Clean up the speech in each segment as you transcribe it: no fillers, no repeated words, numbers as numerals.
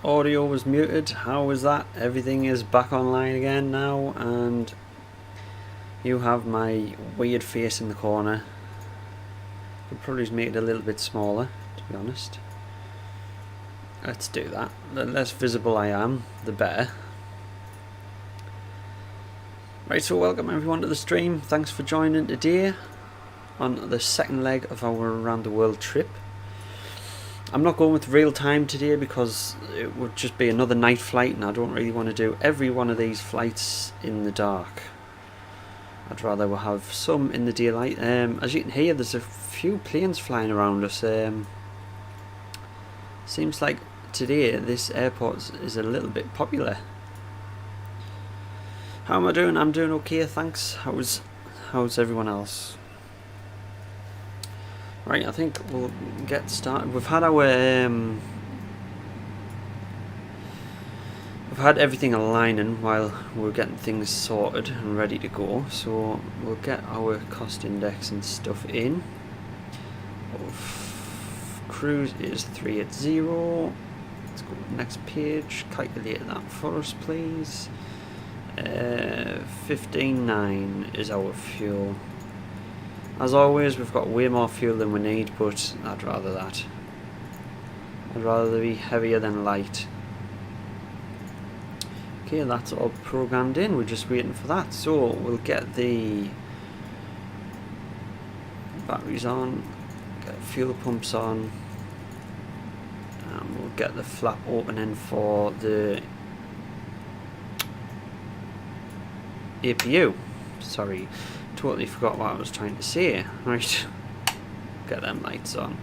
Audio was muted. How was that? Everything is back online again now, and you have my weird face in the corner. Could probably just make it a little bit smaller, to be honest. Let's do that. The less visible I am, the better. Right, so welcome everyone to the stream. Thanks for joining today on the second leg of our around the world trip. I'm not going with real time today because it would just be another night flight, and I don't really want to do every one of these flights in the dark. I'd rather we'll have some in the daylight. As you can hear, there's a few planes flying around us. Seems like today this airport is a little bit popular. How am I doing? I'm doing okay, thanks. How's everyone else? Right, I think we'll get started. We've had our we've had everything aligning while we're getting things sorted and ready to go. So we'll get our cost index and stuff in. Cruise is 380. Let's go to the next page. Calculate that for us, please. 15.9 is our fuel. As always, we've got way more fuel than we need, but I'd rather that. I'd rather be heavier than light. Okay, that's all programmed in. We're just waiting for that. So we'll get the batteries on, get fuel pumps on, and we'll get the flap opening for the APU. Sorry, totally forgot what I was trying to say. Right, get them lights on.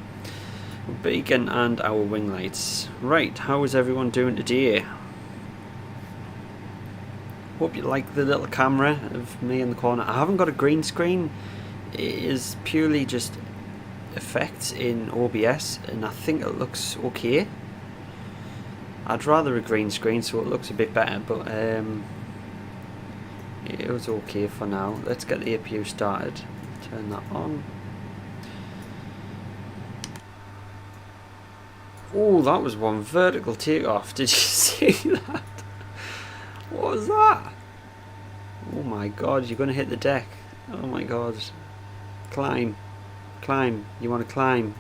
Beacon and our wing lights. Right, how is everyone doing today? Hope you like the little camera of me in the corner. I haven't got a green screen. It is purely just effects in OBS, and I think it looks okay. I'd rather a green screen so it looks a bit better, but it was okay for now. Let's get the APU started. Turn that on. Oh, that was one vertical takeoff. Did you see that? What was that? Oh my god, you're going to hit the deck. Oh my god. Climb. Climb. You want to climb.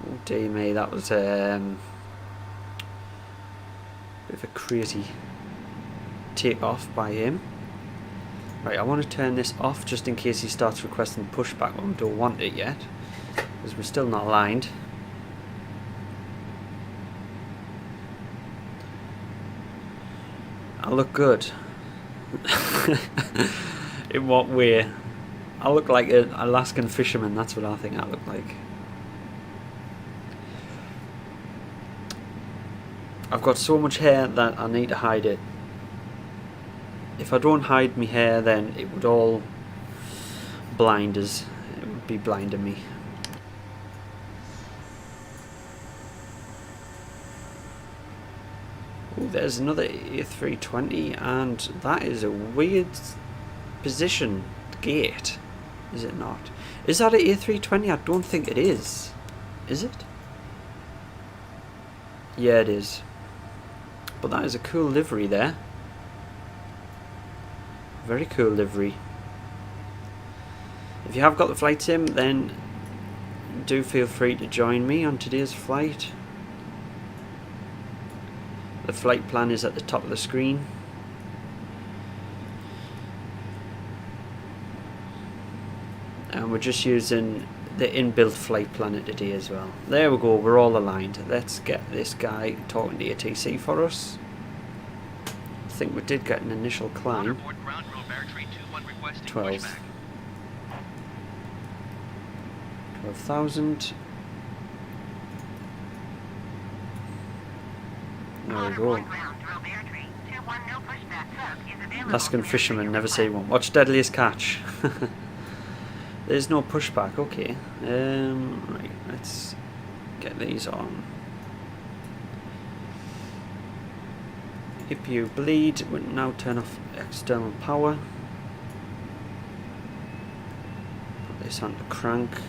Oh dear me, that was a bit of a crazy take off by him. Right, I want to turn this off just in case he starts requesting pushback when we don't want it yet, because we're still not aligned. I look good. In what way? I look like an Alaskan fisherman, that's what I think I look like. I've got so much hair that I need to hide it. If I don't hide my hair, then it would all blind us. It would be blinding me. Oh, there's another A320, and that is a weird position gate, is it not? Is that an A320? I don't think it is. Is it? Yeah, it is. But that is a cool livery there. Very cool livery. If you have got the flight sim, then do feel free to join me on today's flight. The flight plan is at the top of the screen. And we're just using the inbuilt flight planner today as well. There we go, we're all aligned. Let's get this guy talking to ATC for us. I think we did get an initial climb. 12,000. There we go. Alaskan fisherman, never say one. Watch Deadliest Catch. There's no pushback, okay. Right, let's get these on. APU bleed, we'll now turn off external power. Put this on the crank.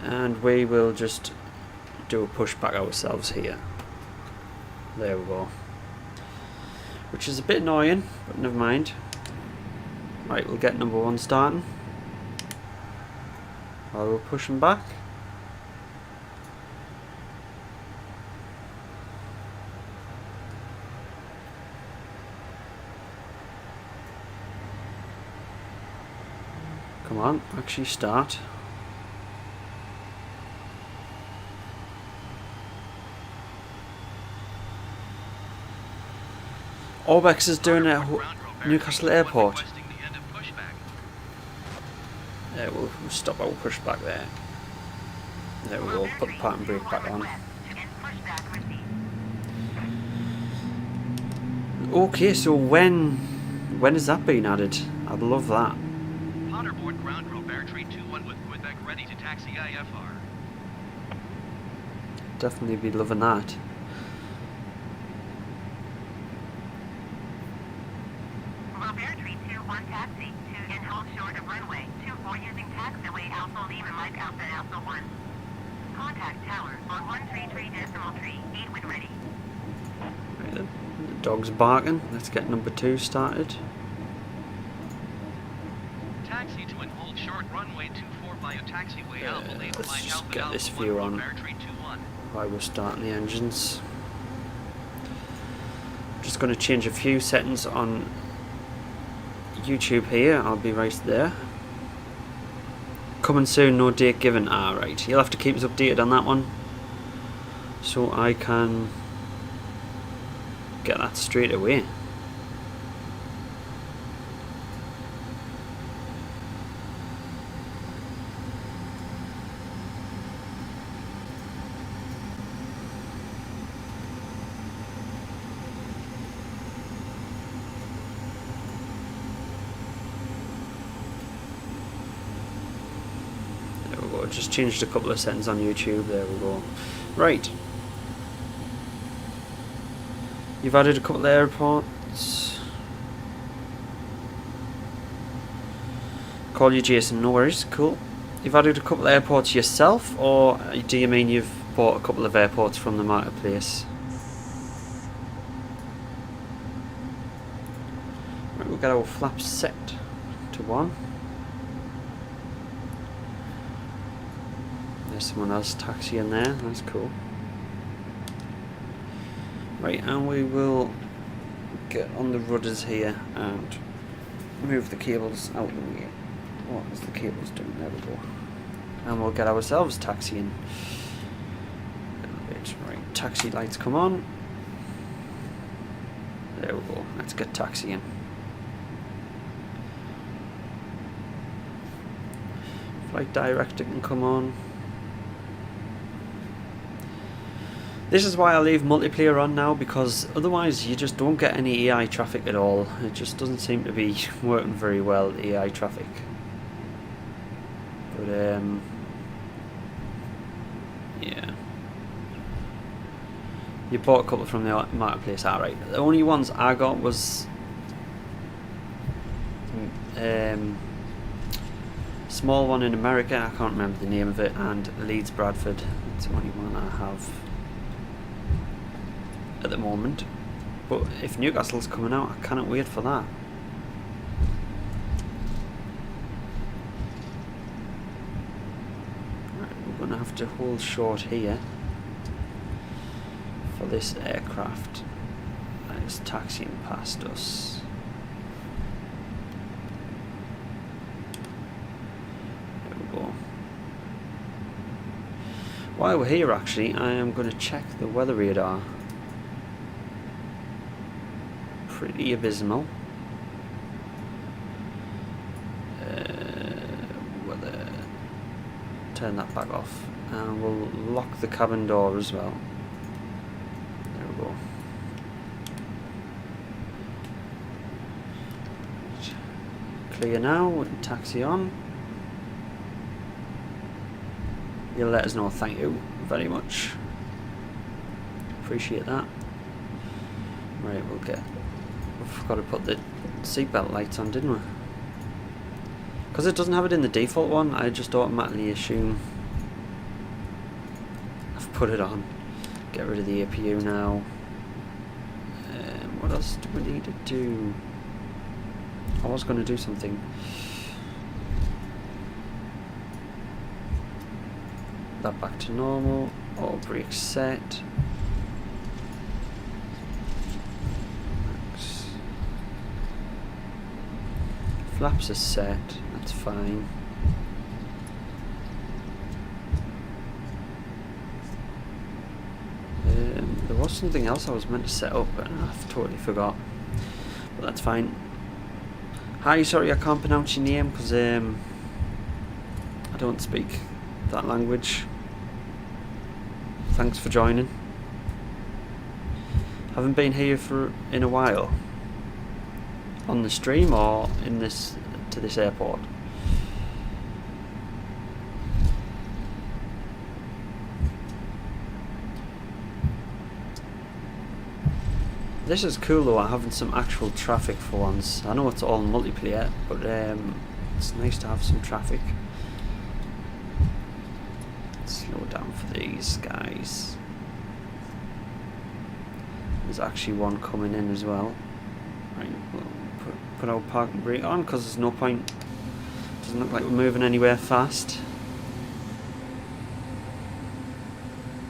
And we will just do a pushback ourselves here. There we go. Which is a bit annoying, but never mind. Right, we'll get number 1 starting. While we're pushing back. Come on, actually start. Orbex is doing it at Newcastle Airport. Yeah, we'll stop our pushback there. There we go, put the parking brake back on. Okay, so when is that being added? I'd love that. Paderborn ground group Airtree 21 with Quebec ready to taxi IFR. Definitely be loving that. Airtree 21 taxi to and hold short of runway 24 using taxiway Alpha Lima Mike Alpha Alpha 1. Contact tower on 133.3, 8 when ready. Right then, the dog's barking. Let's get number 2 started. Taxi to and hold short runway 24 via taxiway Alpha Lima Let's Mike just Alpha get Alpha this 1 view on Airtree 21. while we're starting the engines. Just going to change a few settings on YouTube here. I'll be right there. Coming soon, no date given. Right, you'll have to keep us updated on that one so I can get that straight away. Just changed a couple of settings on YouTube. There we go. Right. You've added a couple of airports. Call you Jason, no worries, cool. You've added a couple of airports yourself, or do you mean you've bought a couple of airports from the marketplace? Right, we'll get our flaps set to 1. There's someone else taxiing there, that's cool. Right, and we will get on the rudders here and move the cables out of the way. What is the cables doing? There we go. And we'll get ourselves taxiing. Right, taxi lights come on. There we go, let's get taxiing. Flight director can come on. This is why I leave multiplayer on now, because otherwise you just don't get any AI traffic at all. It just doesn't seem to be working very well, the AI traffic. But yeah. You bought a couple from the marketplace, alright. The only ones I got was small one in America, I can't remember the name of it, and Leeds Bradford. That's the only one I have at the moment, but if Newcastle's coming out, I cannot wait for that. Right, we're going to have to hold short here for this aircraft that is taxiing past us. There we go. While we're here, actually, I am going to check the weather radar. Pretty abysmal. Weather. Turn that back off, and we'll lock the cabin door as well. There we go. Clear now. Taxi on. You'll let us know. Thank you very much. Appreciate that. Right, we'll get. We've got to put the seatbelt lights on, didn't we? Because it doesn't have it in the default one, I just automatically assume I've put it on. Get rid of the APU now. What else do we need to do? I was going to do something. That back to normal. Auto brake set. Flaps are set. That's fine. There was something else I was meant to set up and I've totally forgot. But that's fine. Hi, sorry I can't pronounce your name because I don't speak that language. Thanks for joining. Haven't been here in a while. On the stream or in this to this airport. This is cool though, having some actual traffic for once. I know it's all multiplayer, but it's nice to have some traffic. Slow down for these guys. There's actually one coming in as well. Right, we'll put our parking brake on because there's no point. Doesn't look like we're moving anywhere fast.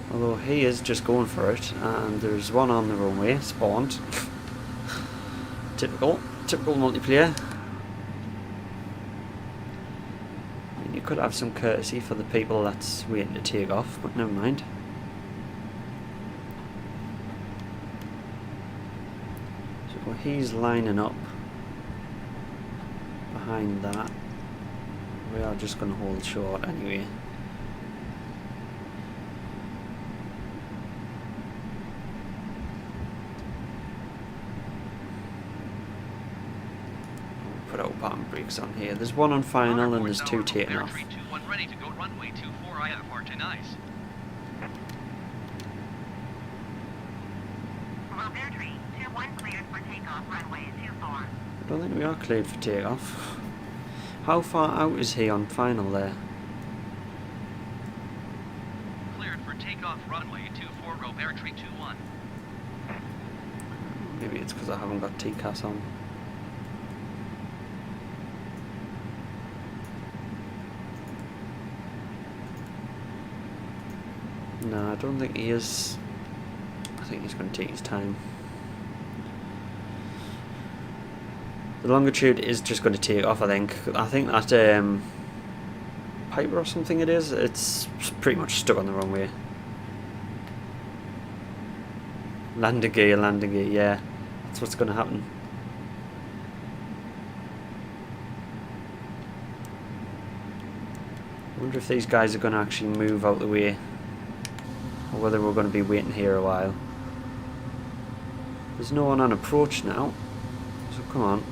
Although he is just going for it, and there's one on the runway spawned. Typical multiplayer. I mean, you could have some courtesy for the people that's waiting to take off, but never mind. So he's lining up behind that. We are just going to hold short anyway. Put our bottom brakes on here. There's one on final and there's two taking off. Ready to go runway 24 IFR to nice. Robertry 21 cleared for takeoff runway 24. I don't think we are cleared for takeoff. How far out is he on final there? Cleared for takeoff runway 24 Robertry 21. Maybe it's because I haven't got TCAS on. No, I don't think he is. I think he's going to take his time. The longitude is just going to take off, I think. I think that Piper or something it is, it's pretty much stuck on the runway. Landing gear, yeah. That's what's going to happen. I wonder if these guys are going to actually move out the way. Or whether we're going to be waiting here a while. There's no one on approach now, so come on.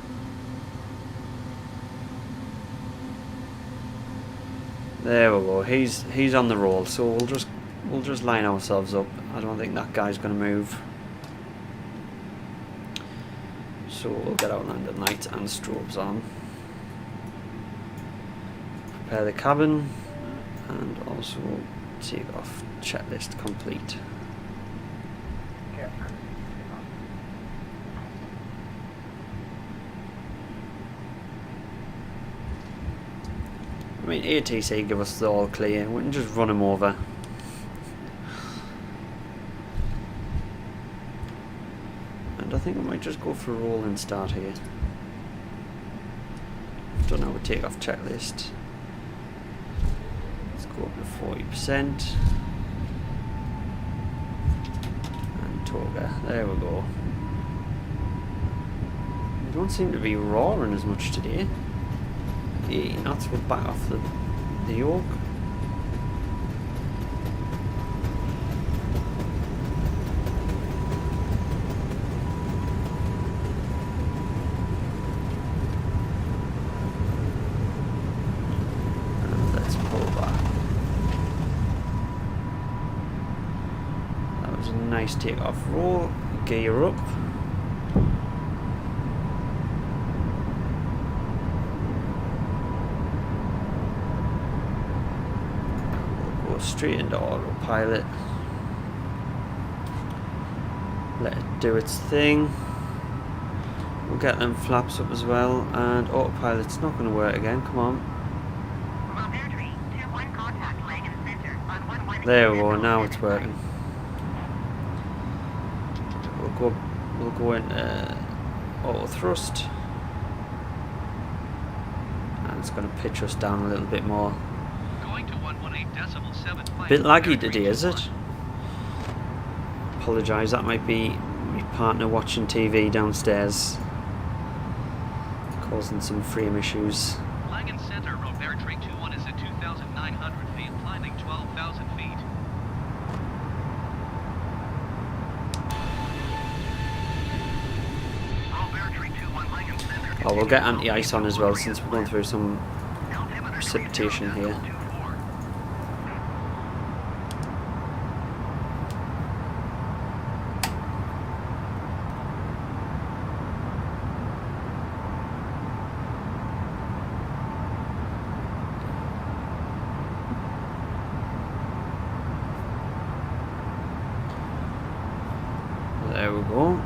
There we go. He's on the roll, so we'll just line ourselves up. I don't think that guy's going to move. So we'll get out landing lights and strobes on. Prepare the cabin, and also take off. Checklist complete. I mean, ATC give us the all clear. We can just run him over. And I think we might just go for a roll and start here. Done our takeoff checklist. Let's go up to 40%. There we go. We don't seem to be roaring as much today. 80 knots, we're back off the yoke. And let's pull back. That was a nice take-off roll. Gear up. We'll go straight into autopilot. Let it do its thing. We'll get them flaps up as well, and autopilot's not going to work again. Come on. There we go. Now it's working. We'll go into auto thrust, and it's going to pitch us down a little bit more. Going to 118.75. Bit laggy today, is it? Apologise, that might be my partner watching TV downstairs, causing some frame issues. Langen Center, Road Beartree 21 is at 2,900 feet, climbing 12,000 feet. Oh, we'll get anti-ice on as well, since we're going through some precipitation here. There we go.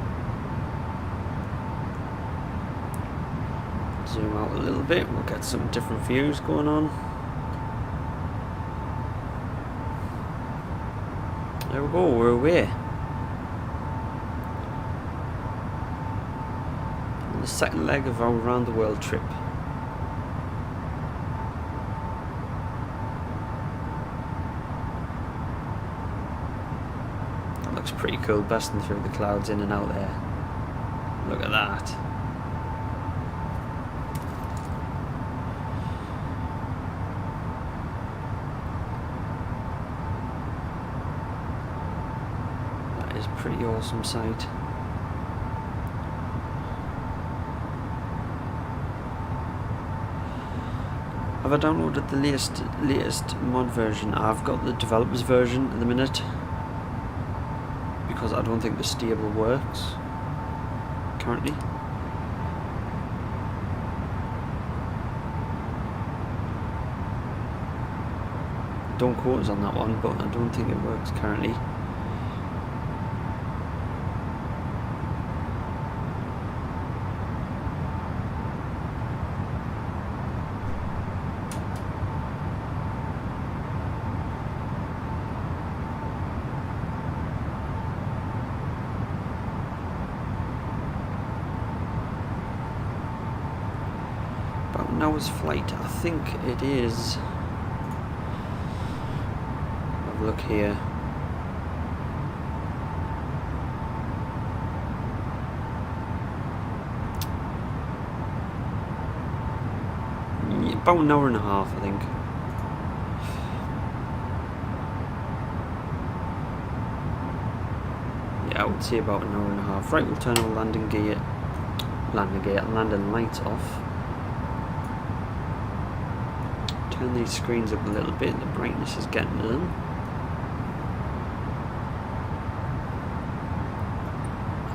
Zoom out a little bit, we'll get some different views going on. There we go, we're away. On the second leg of our round the world trip. That looks pretty cool, busting through the clouds in and out there. Look at that. Pretty awesome sight. Have I downloaded the latest mod version? I've got the developers version at the minute because I don't think the stable works currently. Don't quote us on that one, but I don't think it works currently. About an hour's flight, I think it is. Have a look here. About an hour and a half, I think. Yeah, I would say about an hour and a half. Right, we'll turn our landing lights off. Turn these screens up a little bit, the brightness is getting to them.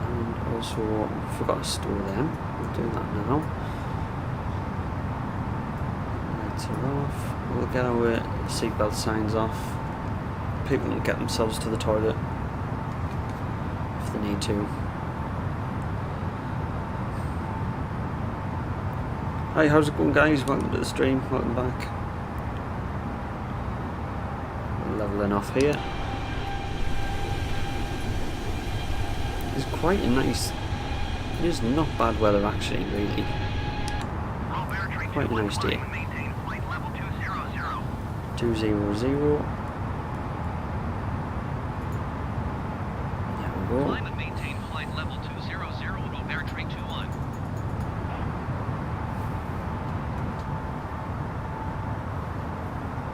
And also, forgot to store them. We'll do that now. Lights are off. We'll get our seatbelt signs off. People can get themselves to the toilet if they need to. Hi, how's it going, guys? Welcome to the stream. Welcome back. Leveling off here. It's quite a nice. It is not bad weather actually, really. Quite a nice day. 200. There we go. Climb and maintain flight level 200 Road Beartree 21.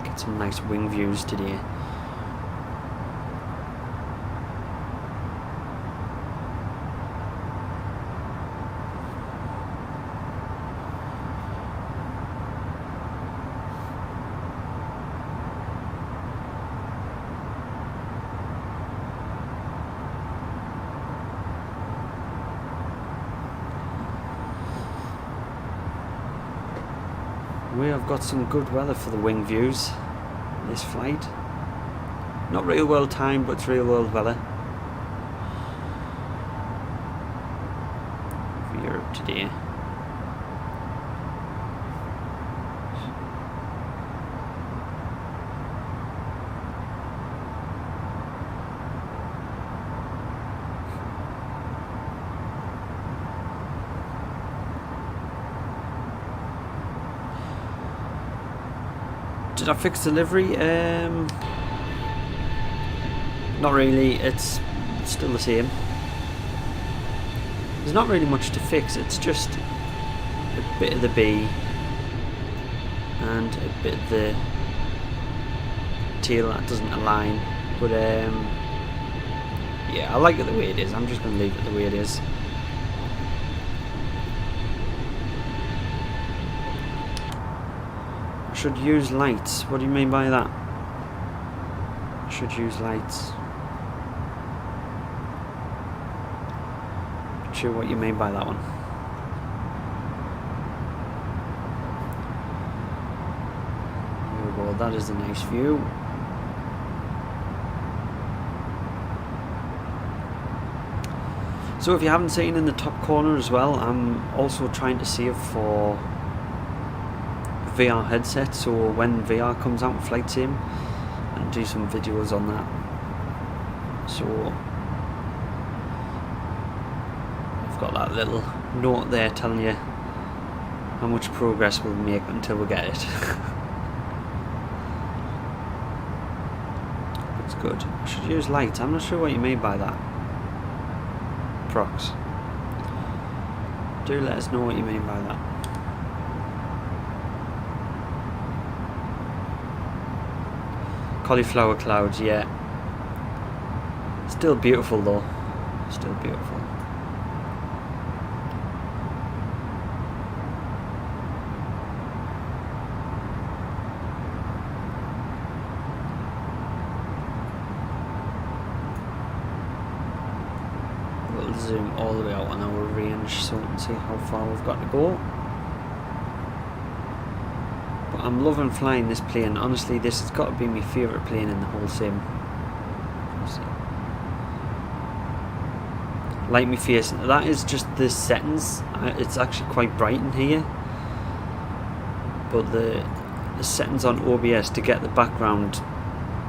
Get some nice wing views today. We have got some good weather for the wing views this flight. Not real world time, but it's real world weather. Europe today. Did I fix delivery? Not really, it's still the same. There's not really much to fix, it's just a bit of the B and a bit of the tail that doesn't align. But yeah, I like it the way it is. I'm just going to leave it the way it is. Should use lights. What do you mean by that? Should use lights. Not sure what you mean by that one. There we go. That is a nice view. So if you haven't seen in the top corner as well, I'm also trying to save for VR headset, so when VR comes out, Flight Sim, and do some videos on that. So I've got that little note there telling you how much progress we'll make until we get it. That's good. I should use lights. I'm not sure what you mean by that. Prox. Do let us know what you mean by that. Cauliflower clouds, yeah. Still beautiful though. Still beautiful. We'll zoom all the way out on our range so we can see how far we've got to go. I'm loving flying this plane. Honestly, this has got to be my favourite plane in the whole sim. Like me face. That is just the settings. It's actually quite bright in here. But the settings on OBS to get the background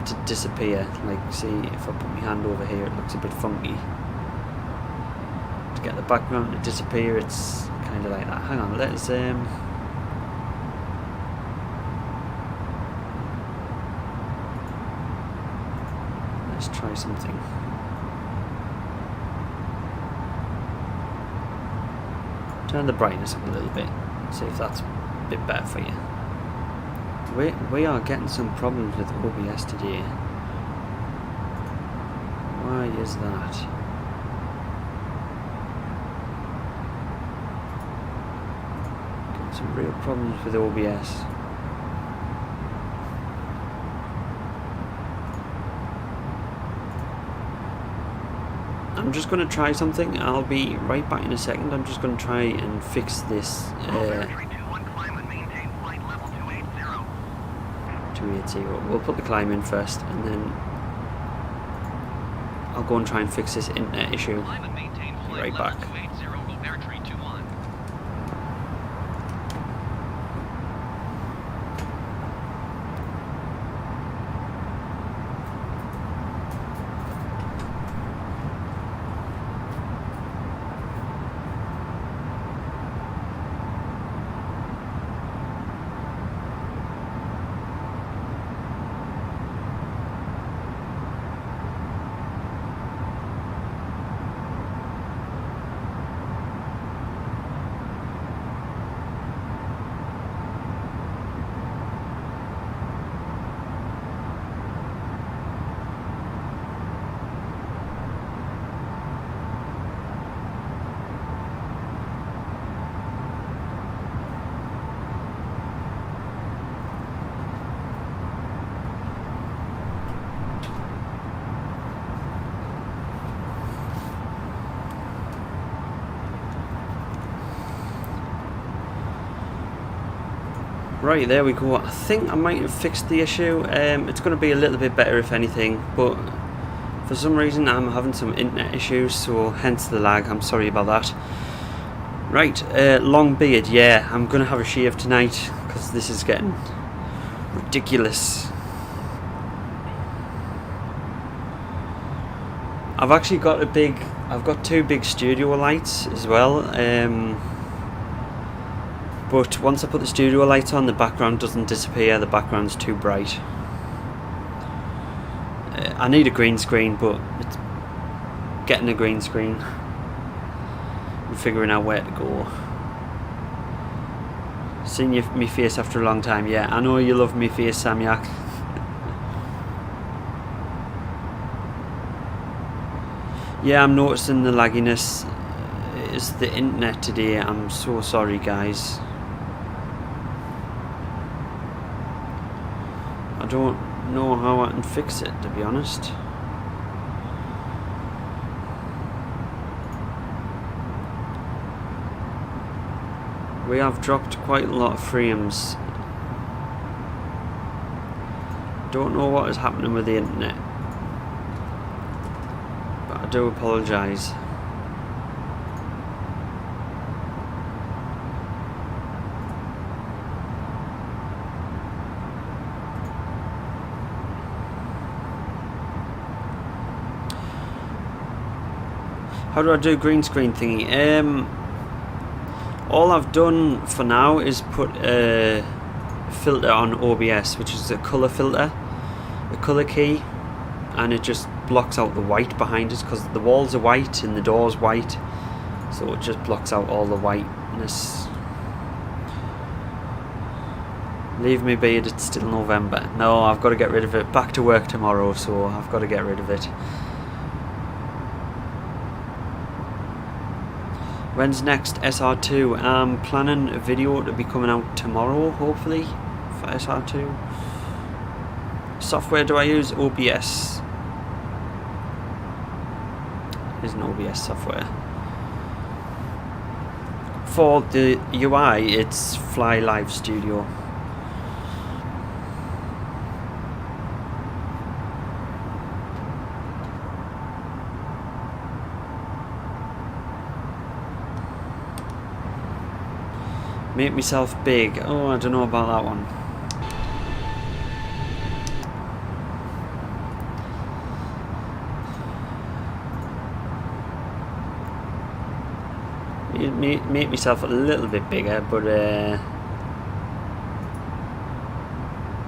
to disappear. Like, see, if I put my hand over here, it looks a bit funky. To get the background to disappear, it's kind of like that. Hang on, let's try something. Turn the brightness up a little bit. See if that's a bit better for you. We are getting some problems with OBS today. Why is that? Getting some real problems with OBS. I'm just going to try something. I'll be right back in a second. I'm just going to try and fix this 280. We'll put the climb in first and then I'll go and try and fix this internet issue. Be right back. Right, there we go. I think I might have fixed the issue. It's going to be a little bit better if anything, but for some reason I'm having some internet issues, so hence the lag. I'm sorry about that. Right, long beard. Yeah, I'm gonna have a shave tonight because this is getting ridiculous. I've actually got I've got two big studio lights as well. But once I put the studio lights on, the background doesn't disappear. The background's too bright. I need a green screen, but it's getting a green screen and figuring out where to go. Seeing me face after a long time. Yeah, I know you love me face, Samyak. Yeah, I'm noticing the lagginess. It's the internet today. I'm so sorry, guys. I don't know how I can fix it, to be honest. We have dropped quite a lot of frames. Don't know what is happening with the internet, but I do apologise. How do I do green screen thingy? All I've done for now is put a filter on OBS, which is a colour filter, a colour key, and it just blocks out the white behind us because the walls are white and the door's white, so it just blocks out all the whiteness. Leave me be, it's still November. No, I've got to get rid of it. Back to work tomorrow, so I've got to get rid of it. When's next SR2? I'm planning a video to be coming out tomorrow, hopefully, for SR2. Software do I use? OBS. There's an OBS software. For the UI, it's Fly Live Studio. Make myself big. Oh, I don't know about that one. Make myself a little bit bigger, but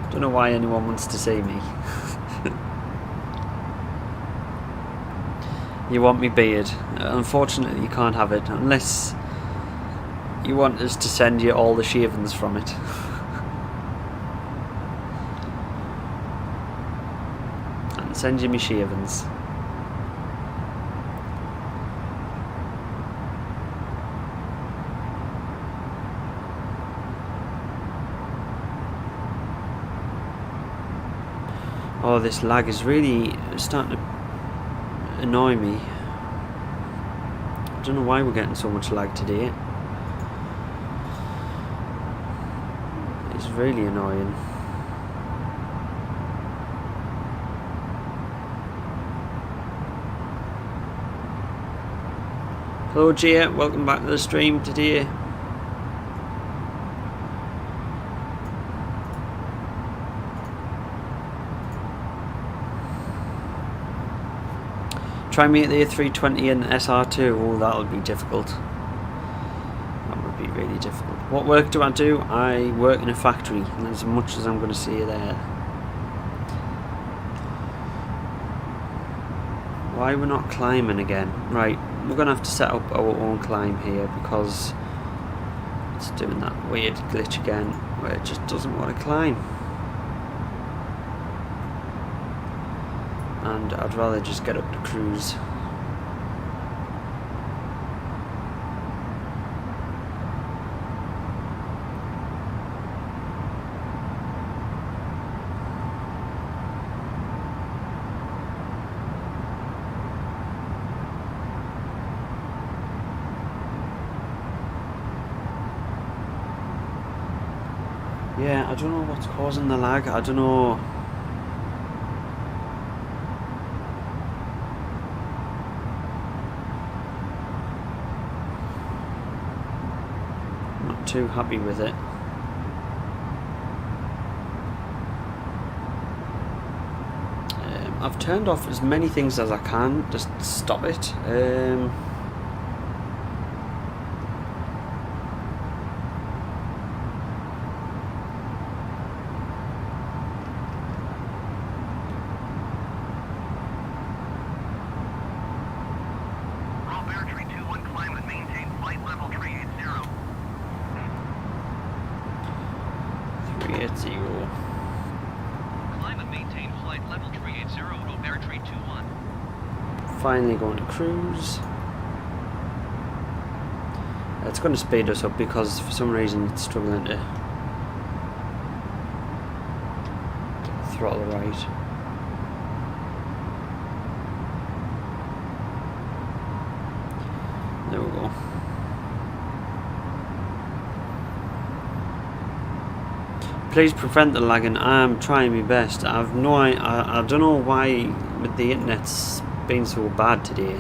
don't know why anyone wants to see me. You want me beard? Unfortunately, you can't have it unless you want us to send you all the shavings from it. And send you me shavings. Oh, this lag is really starting to annoy me. I don't know why we're getting so much lag today. It's really annoying. Hello Gia, welcome back to the stream today. Try me at the A320 and SR2. Oh, that'll be difficult. That would be really difficult. What work do I do? I work in a factory, and as much as I'm going to see you there. Why we're not climbing again? Right, we're going to have to set up our own climb here because it's doing that weird glitch again where it just doesn't want to climb. And I'd rather just get up to cruise. Yeah, I don't know what's causing the lag. I don't know. not too happy with it. I've turned off as many things as I can, just stop it. Robertry 21, climb and maintain flight level 380. 380. Climb and maintain flight level 380, Robertry 21. Finally going to cruise. It's going to speed us up because for some reason it's struggling to throttle right. There we go. Please prevent the lagging. I'm trying my best. I don't know why with the internet's been so bad today.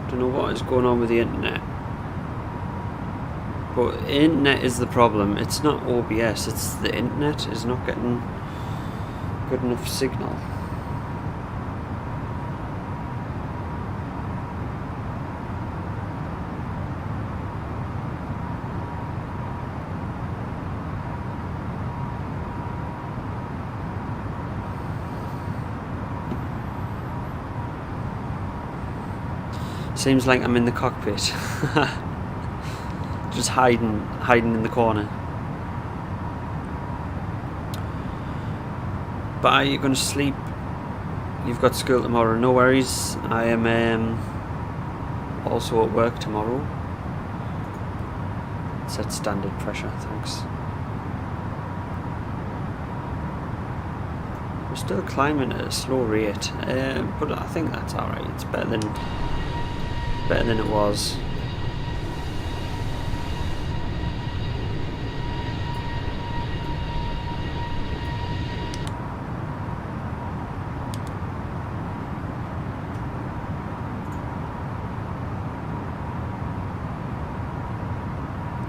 Don't know what is going on with the internet. But internet is the problem. It's not OBS, it's the internet is not getting good enough signal. Seems like I'm in the cockpit. Just hiding in the corner. But are you going to sleep? You've got school tomorrow. No worries. I am also at work tomorrow. Set standard pressure, thanks. We're still climbing at a slow rate, but I think that's alright. It's better than it was.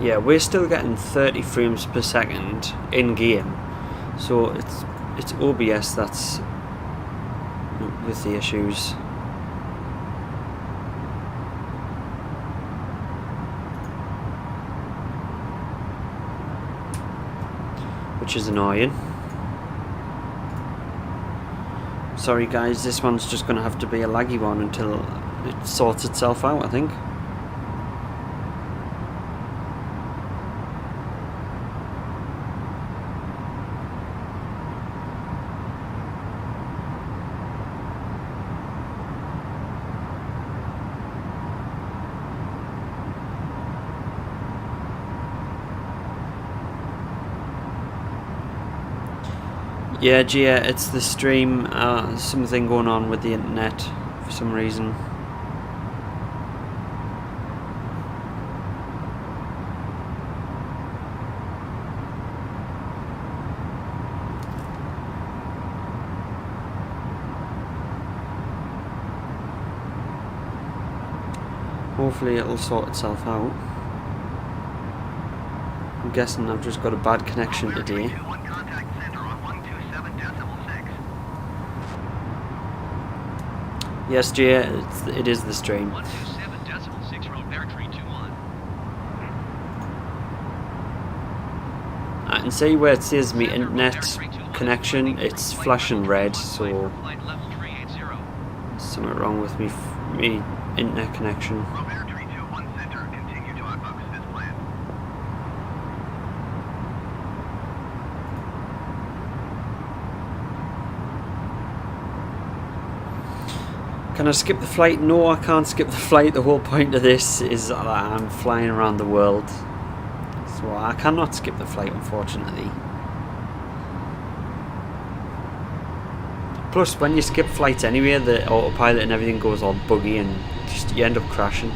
Yeah, we're still getting 30 frames per second in game, so it's OBS that's with the issues. Which is annoying. Sorry guys, this one's just going to have to be a laggy one until it sorts itself out, I think. Yeah, Gia, it's the stream. Something going on with the internet for some reason. Hopefully it'll sort itself out. I'm guessing I've just got a bad connection today. Yes, Gia, it is the stream. 127.6 Robertry 21. I can see where it says me internet connection, it's flashing red, so something wrong with me internet connection. Robertry 21 Center, continue to outbox as planned. Can I skip the flight? No, I can't skip the flight. The whole point of this is that I'm flying around the world. So I cannot skip the flight, unfortunately. Plus, when you skip flights anyway, the autopilot and everything goes all buggy and just you end up crashing.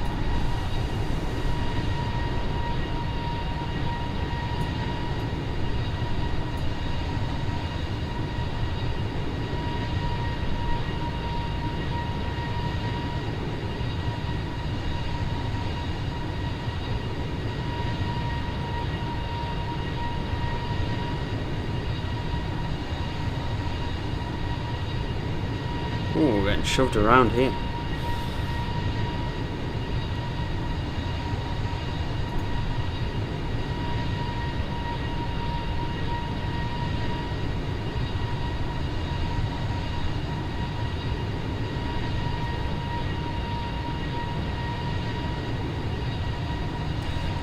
Oh, we're getting shoved around here.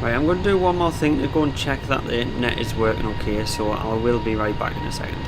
Right, I'm going to do one more thing to go and check that the internet is working okay, so I will be right back in a second.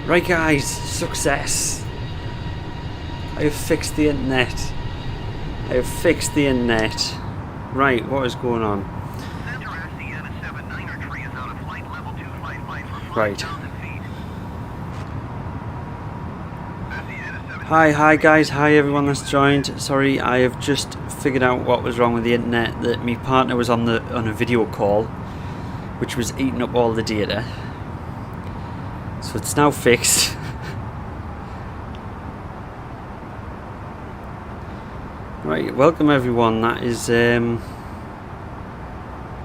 Right guys, success! I have fixed the internet. I have fixed the internet. Right, what is going on? Right. Hi guys, hi everyone that's joined. Sorry, I have just figured out what was wrong with the internet. That my partner was on a video call, which was eating up all the data. So it's now fixed. Right, welcome everyone that is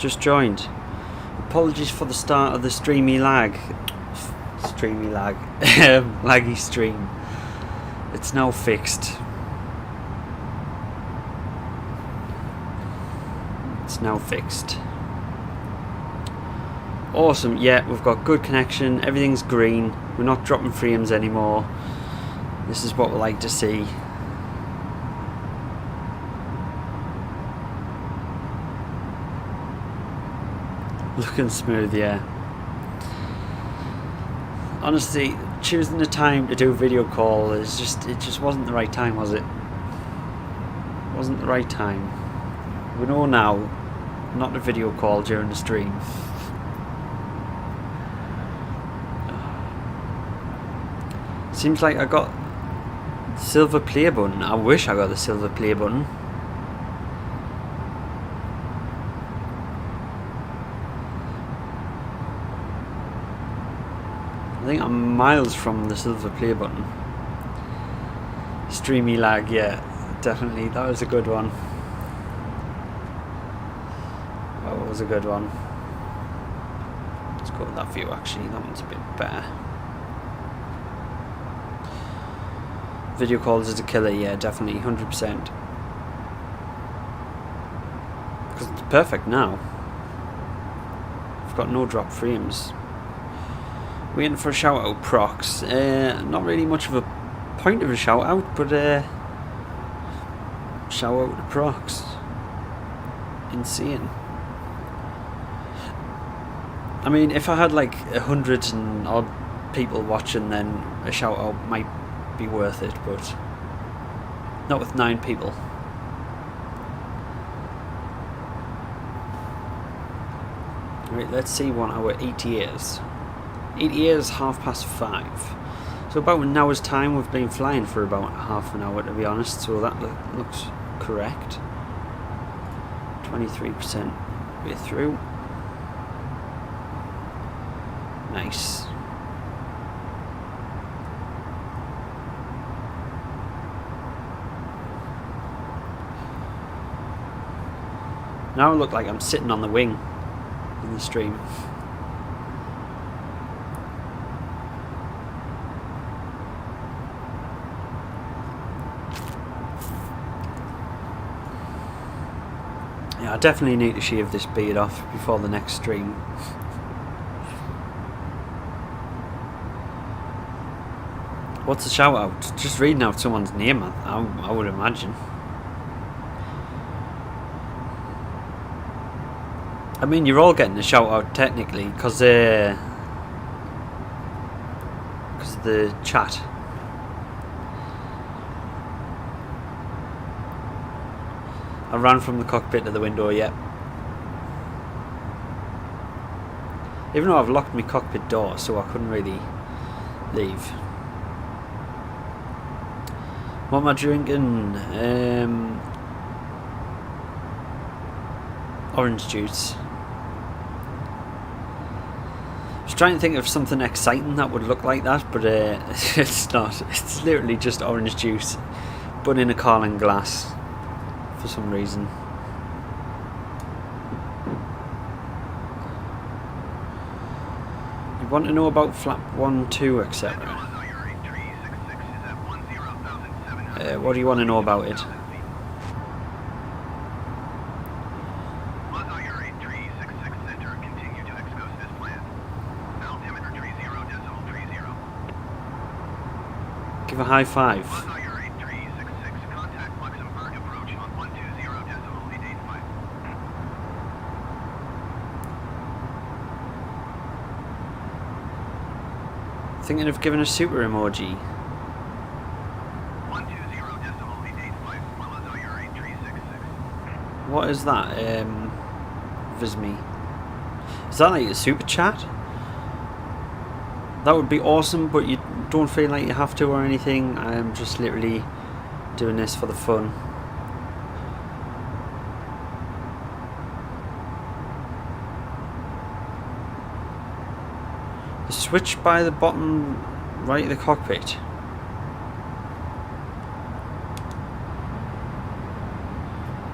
just joined. Apologies for the start of the streamy lag. Laggy stream. It's now fixed. It's now fixed. Awesome, yeah, we've got good connection, everything's green, we're not dropping frames anymore. This is what we like to see. Looking smooth, yeah. Honestly, choosing the time to do a video call is it just wasn't the right time, was it? Wasn't the right time. We know now, not a video call during the stream. Seems like I got the silver play button. I wish I got the silver play button. I think I'm miles from the silver play button. Streamy lag, yeah, definitely. That was a good one. That was a good one. Let's go with that view actually, that one's a bit better. Video calls is a killer, yeah, definitely, 100%. Because it's perfect now. I've got no drop frames. Waiting for a shout out, procs. Not really much of a point of a shout out, but shout out to procs. Insane. I mean, if I had like 100 and odd people watching, then a shout out might be worth it, but not with 9 people. Right, let's see what our ETA is. ETA is 5:30. So about an hour's time. We've been flying for about half an hour, to be honest, so that looks correct. 23% way through. Nice. Now I look like I'm sitting on the wing in the stream. Yeah, I definitely need to shave this beard off before the next stream. What's a shout out? Just reading out someone's name, I would imagine. I mean, you're all getting a shout out technically, because of the chat. I ran from the cockpit to the window, yeah. Even though I've locked my cockpit door, so I couldn't really leave. What am I drinking? Orange juice. I was trying to think of something exciting that would look like that, but it's not. It's literally just orange juice, but in a Carling glass for some reason. You want to know about flap 1, 2, etc. What do you want to know about it? Give a high five. Thinking of giving a super emoji. What is that? Visme. Is that like a super chat? That would be awesome, but you don't feel like you have to or anything. I'm just literally doing this for the fun. The switch by the bottom right of the cockpit.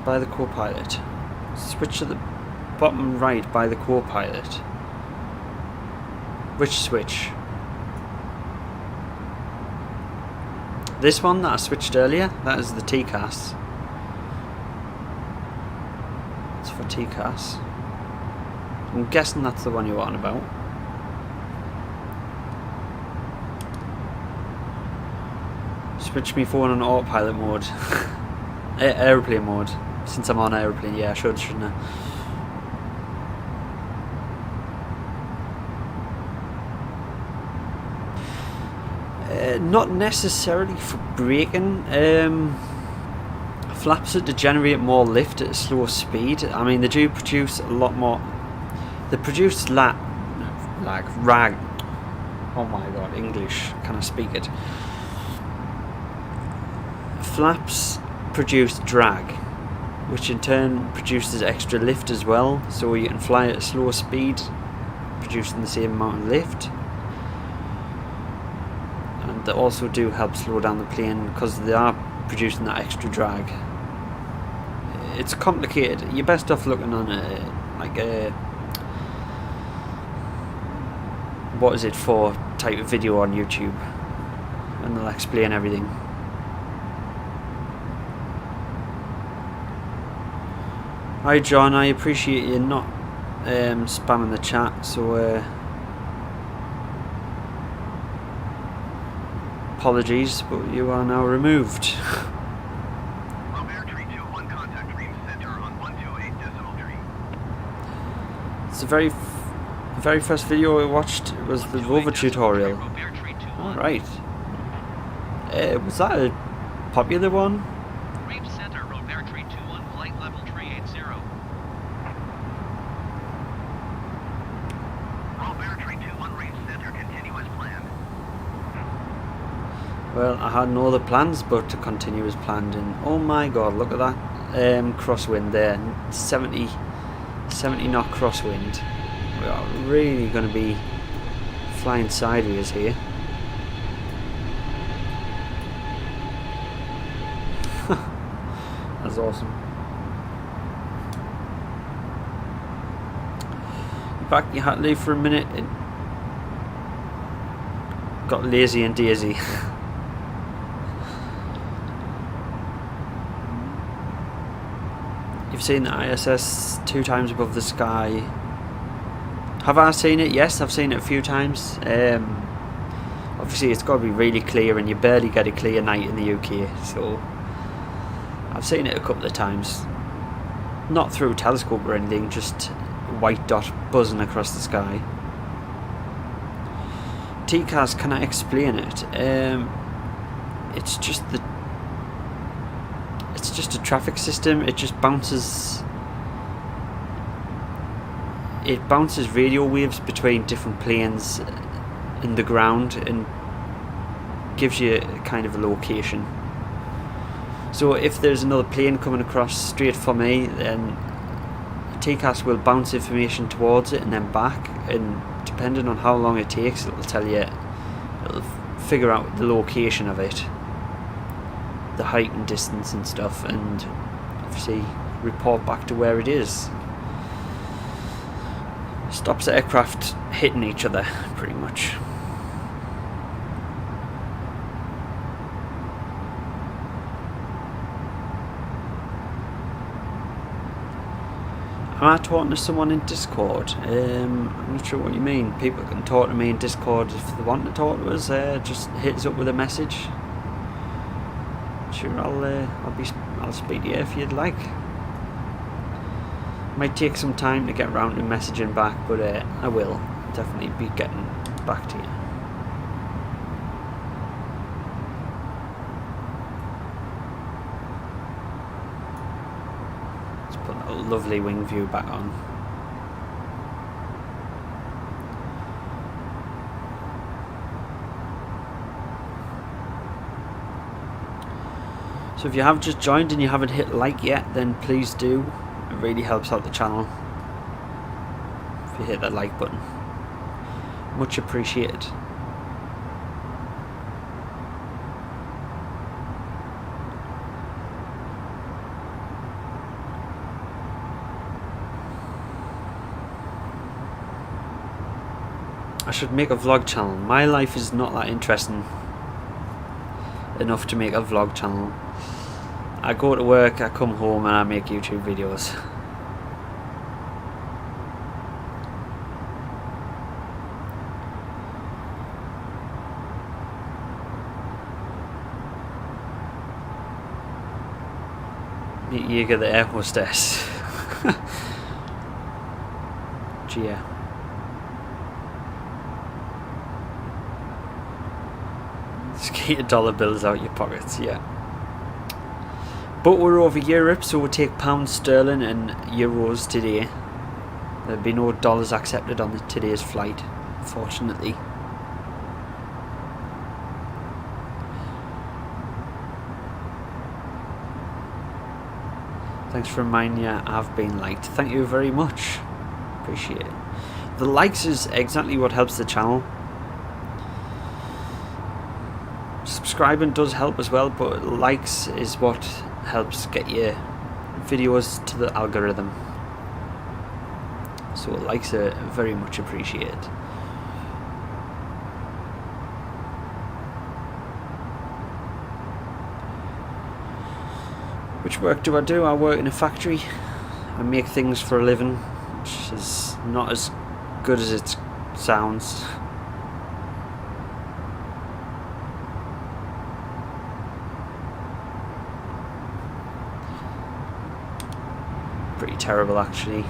By the co-pilot. Switch at the bottom right by the co-pilot. Which switch? This one that I switched earlier, that is the TCAS. It's for TCAS. I'm guessing that's the one you're on about. Switch me phone on autopilot mode. Airplane mode. Since I'm on airplane, yeah, I should, shouldn't I? Not necessarily for braking. Flaps are to generate more lift at a slower speed. I mean, they do produce a lot more. They produce rag. Oh my god, English. Can I speak it? Flaps produce drag, which in turn produces extra lift as well, so you can fly at a slower speed, producing the same amount of lift. they also do help slow down the plane because they are producing that extra drag. It's complicated. You're best off looking on a what is it for type of video on YouTube, and they'll explain everything. Hi John, I appreciate you not spamming the chat, so apologies, but you are now removed. Robertry 21 contact Dream Center on 128.3. It's the very first video I watched was the rover tutorial. Alright. Was that a popular one? Dream Center, Robertry 21, flight level 380. Robertry 21, Dream Center, continue as planned. Well, I had no other plans but to continue as planned, and oh my god, look at that crosswind there. 70 knot crosswind. We are really going to be flying sideways here. That's awesome. Back you had to leave for a minute. It got lazy and daisy. You've seen the ISS 2 times above the sky. Have I seen it? Yes, I've seen it a few times. Obviously it's got to be really clear, and you barely get a clear night in the UK, so I've seen it a couple of times. Not through a telescope or anything, just white dot buzzing across the sky. TCAS, can I explain it? It's just a traffic system. It just bounces. It bounces radio waves between different planes in the ground and gives you kind of a location. So if there's another plane coming across straight for me, then TCAS will bounce information towards it and then back, and depending on how long it takes, it'll tell you, it'll figure out the location of it, the height and distance and stuff, and obviously report back to where it is. Stops the aircraft hitting each other, pretty much. Am I talking to someone in Discord? I'm not sure what you mean. People can talk to me in Discord if they want to talk to us. Just hit us up with a message. Sure, I'll speak to you if you'd like. Might take some time to get around to messaging back, but I will definitely be getting back to you. Let's put that lovely wing view back on. So if you have just joined and you haven't hit like yet, then please do. It really helps out the channel if you hit that like button. Much appreciated. I should make a vlog channel. My life is not that interesting enough to make a vlog channel. I go to work, I come home, and I make YouTube videos. Meet Jaeger, the air hostess. Gia. Just get your dollar bills out your pockets, yeah. But we're over Europe, so we'll take pounds sterling and euros today. There'll be no dollars accepted on today's flight, unfortunately. Thanks for reminding me I've been liked. Thank you very much. Appreciate it. The likes is exactly what helps the channel. Subscribing does help as well, but likes is what helps get your videos to the algorithm. So likes are very much appreciated. Which work do I do? I work in a factory. I make things for a living, which is not as good as it sounds. Pretty terrible, actually.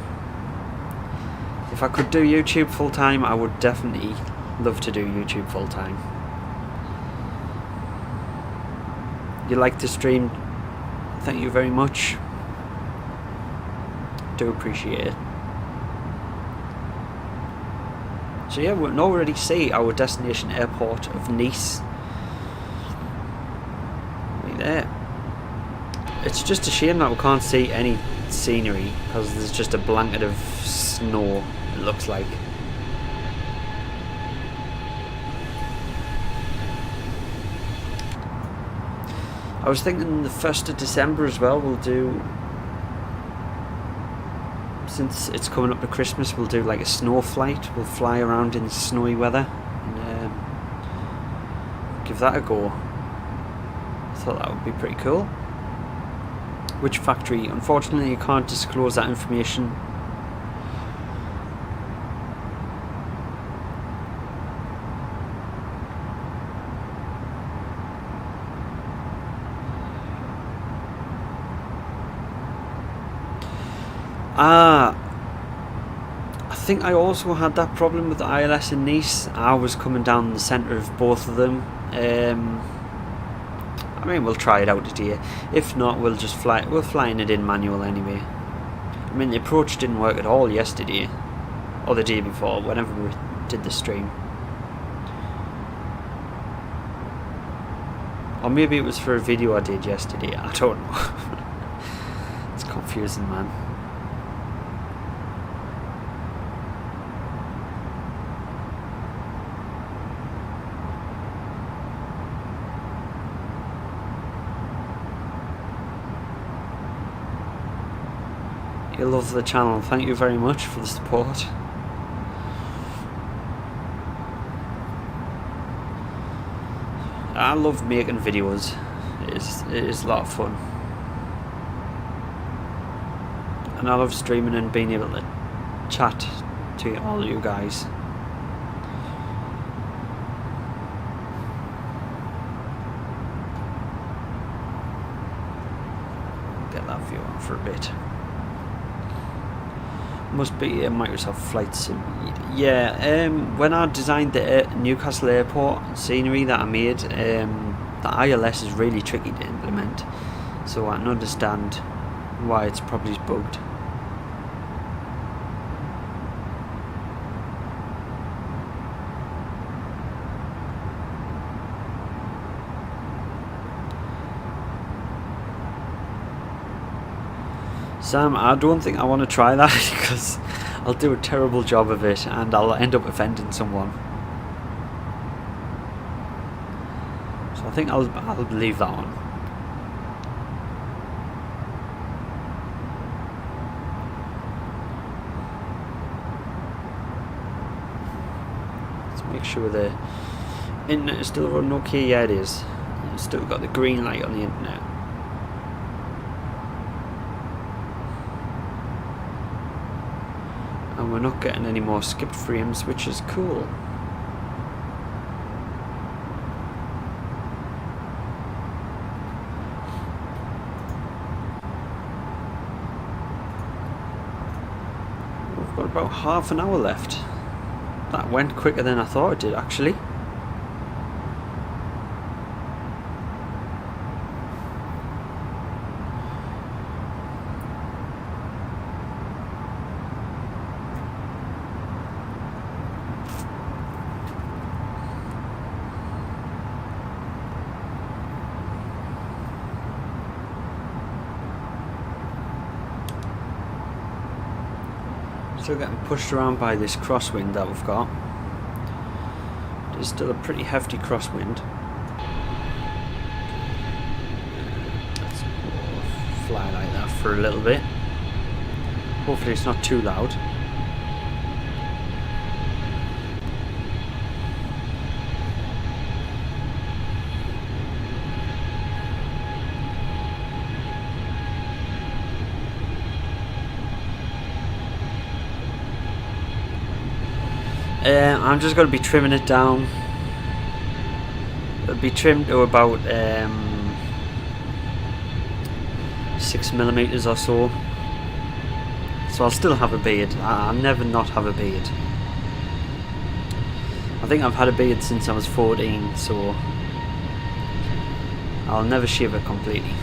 If I could do YouTube full time, I would definitely love to do YouTube full time. You like the stream? Thank you very much. Do appreciate it. So yeah, we can already see our destination airport of Nice. Right there. It's just a shame that we can't see any scenery because there's just a blanket of snow, it looks like. I was thinking the 1st of December as well, we'll do, since it's coming up to Christmas, we'll do like a snow flight. We'll fly around in snowy weather and give that a go. I thought that would be pretty cool. Which factory? Unfortunately, you can't disclose that information. I think I also had that problem with the ILS in Nice. I was coming down the centre of both of them. I mean, we'll try it out today. If not, we'll just fly. We're flying it in manual anyway. I mean, the approach didn't work at all yesterday, or the day before, whenever we did the stream. Or maybe it was for a video I did yesterday. I don't know. It's confusing, man. You love the channel. Thank you very much for the support. I love making videos. It is a lot of fun. And I love streaming and being able to chat to all you guys. Get that view on for a bit. Must be a Microsoft Flight Sim. Yeah, when I designed the Newcastle Airport scenery that I made, the ILS is really tricky to implement, so I can understand why it's probably bugged. Sam, I don't think I want to try that because I'll do a terrible job of it and I'll end up offending someone. So I think I'll leave that one. Let's make sure the internet is still running okay. Yeah, it is. It's still got the green light on the internet. And we're not getting any more skipped frames, which is cool. We've got about half an hour left. That went quicker than I thought it did, actually. Still getting pushed around by this crosswind that we've got. It's still a pretty hefty crosswind. fly like that for a little bit. Hopefully it's not too loud. I'm just going to be trimming it down. It'll be trimmed to about 6mm or so. So I'll still have a beard. I'll never not have a beard. I think I've had a beard since I was 14, so I'll never shave it completely.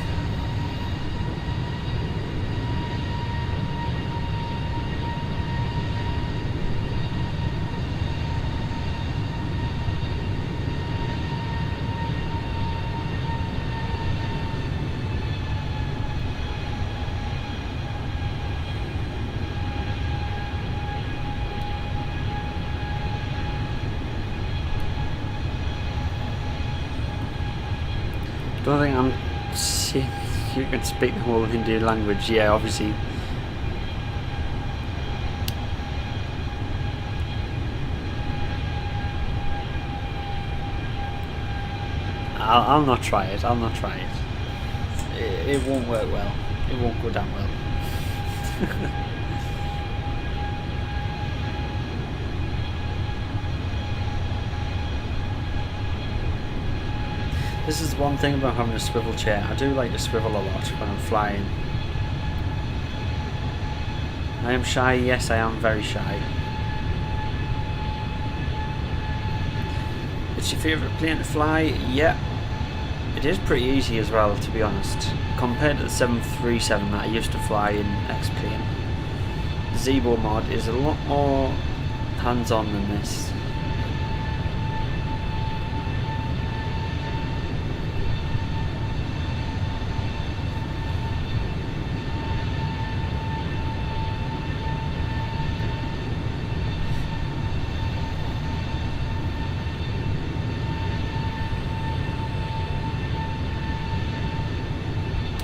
I don't think you can speak the whole Hindi language. Yeah, obviously. I'll not try it. I'll not try it. It won't work well. It won't go down well. This is one thing about having a swivel chair. I do like to swivel a lot when I'm flying. I am shy, yes I am very shy. It's your favourite plane to fly? Yeah. It is pretty easy as well, to be honest. Compared to the 737 that I used to fly in X-Plane. The Zebo mod is a lot more hands-on than this.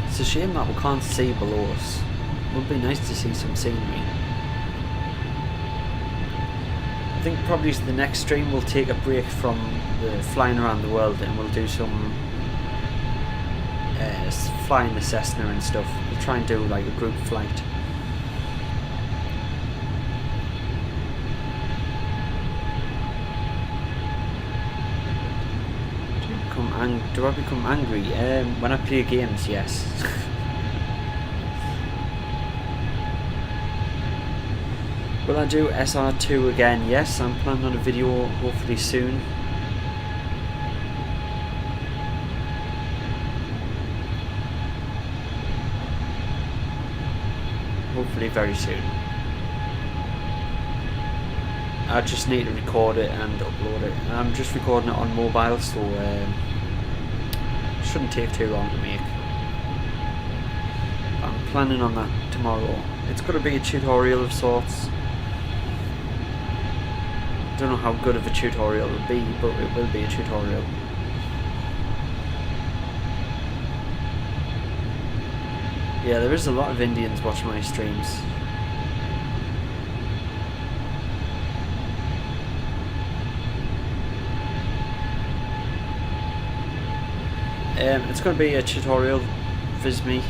It's a shame that we can't see below us. It would be nice to see some scenery. I think probably the next stream we'll take a break from the flying around the world and we'll do some flying the Cessna and stuff. We'll try and do like a group flight. Do I become angry? When I play games, yes. Will I do SR2 again? Yes, I'm planning on a video hopefully soon. Hopefully very soon. I just need to record it and upload it. I'm just recording it on mobile, so shouldn't take too long to make. I'm planning on that tomorrow. It's going to be a tutorial of sorts. Don't know how good of a tutorial it will be, but it will be a tutorial. Yeah, there is a lot of Indians watching my streams. It's going to be a tutorial. Visme.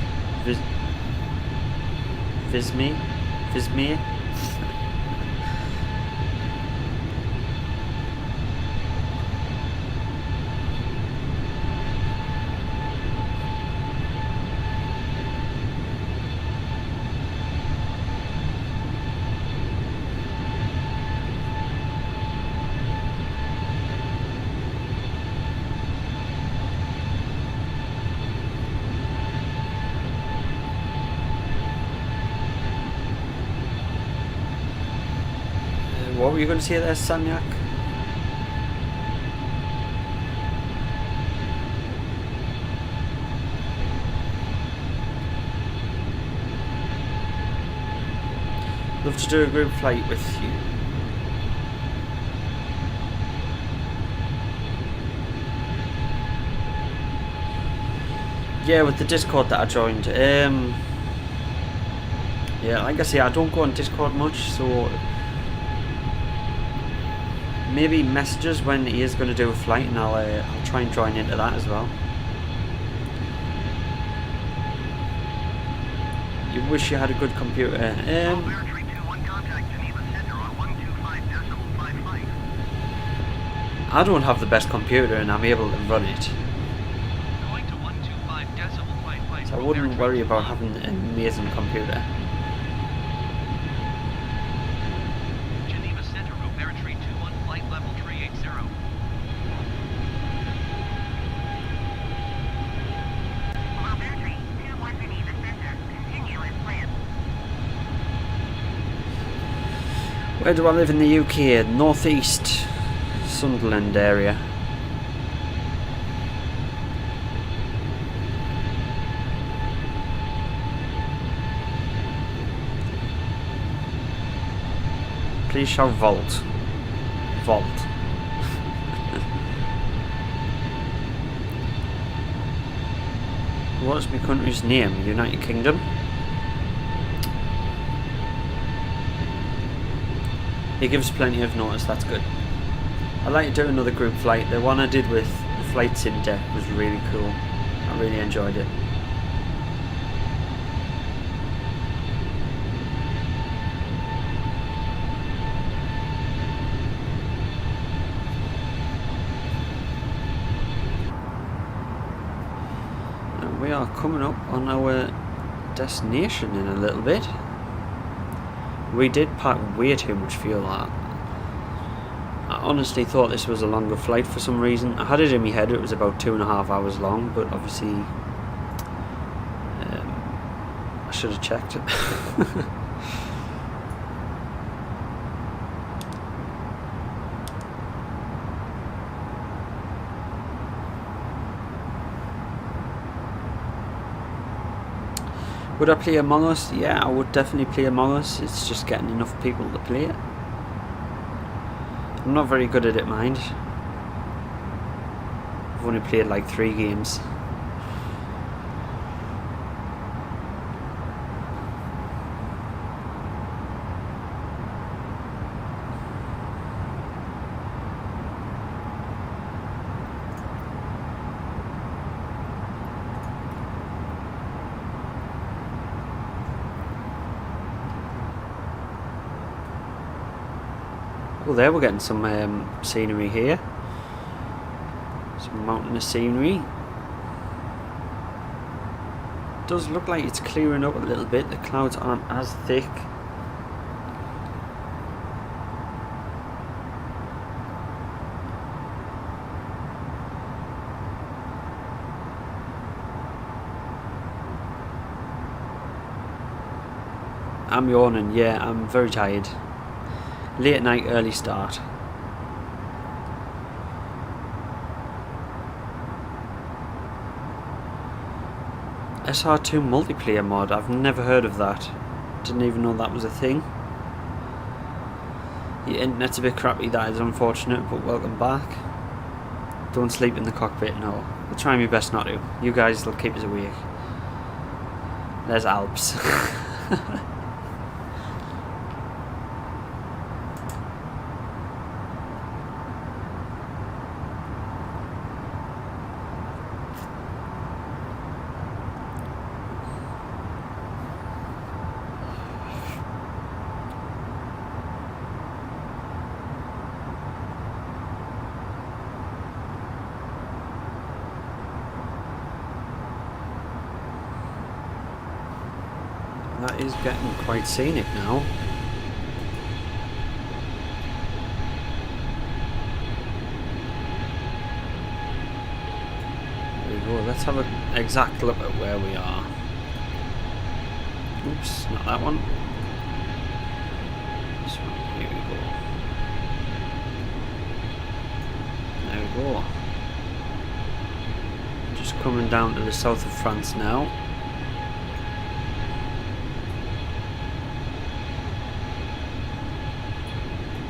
What were you going to say there, Sanyak? Love to do a group flight with you. Yeah, with the Discord that I joined. Yeah, like I say, I don't go on Discord much, so maybe messages when he is going to do a flight, and I'll try and join into that as well. You wish you had a good computer. I don't have the best computer, and I'm able to run it. So I wouldn't worry about having an amazing computer. Where do I live in the UK? Northeast Sunderland area. Please shout Vault. Vault. What's my country's name? United Kingdom? He gives plenty of notice, that's good. I'd like to do another group flight. The one I did with the flight sim deck was really cool. I really enjoyed it. And we are coming up on our destination in a little bit. We did pack way too much fuel. I honestly thought this was a longer flight for some reason. I had it in my head it was about 2.5 hours long, but obviously I should have checked it. Would I play Among Us? Yeah, I would definitely play Among Us. It's just getting enough people to play it. I'm not very good at it, mind. I've only played like 3 games. Well, there we're getting some scenery here. Some mountainous scenery. Does look like it's clearing up a little bit. The clouds aren't as thick. I'm yawning, yeah, I'm very tired. Late night, early start. SR2 multiplayer mod, I've never heard of that. Didn't even know that was a thing. Your internet's a bit crappy, that is unfortunate, but welcome back. Don't sleep in the cockpit, no. I'll try my best not to. You guys will keep us awake. There's Alps. That is getting quite scenic now. There we go, let's have an exact look at where we are. Oops, not that one. This one, here we go. There we go. Just coming down to the south of France now.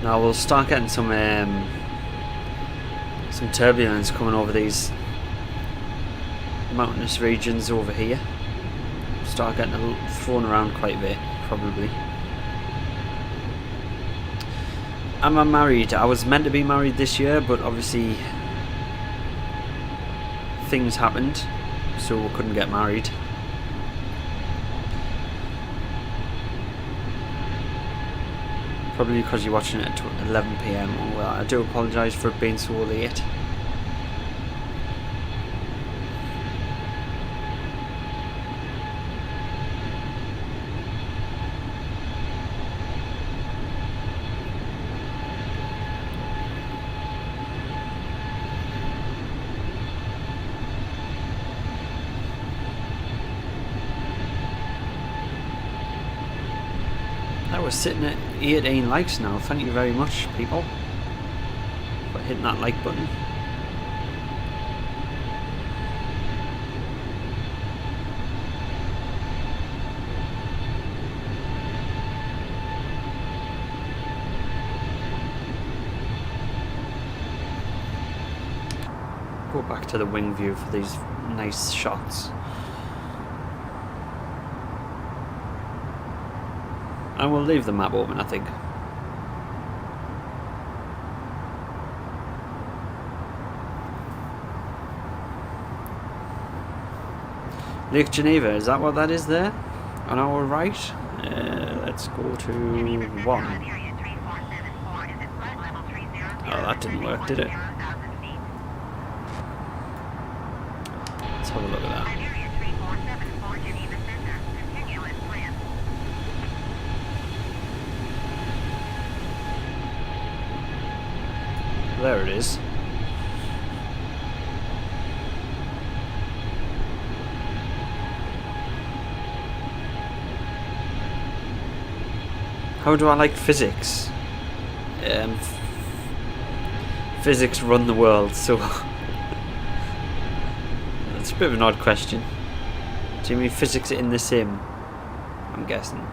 Now we'll start getting some turbulence coming over these mountainous regions over here. Start getting thrown around quite a bit, probably. Am I married? I was meant to be married this year, but obviously things happened, so we couldn't get married. Probably because you're watching it at 11 PM. Well, I do apologise for it being so late. We're sitting at 18 likes now. Thank you very much, people, for hitting that like button. Go back to the wing view for these nice shots. And we'll leave the map open, I think. Lake Geneva, is that what that is there? On our right? Let's go to 1. Oh, that didn't work, did it? Let's have a look at that. There it is. How do I like physics? Physics run the world, so that's a bit of an odd question. Do you mean physics in the sim? I'm guessing.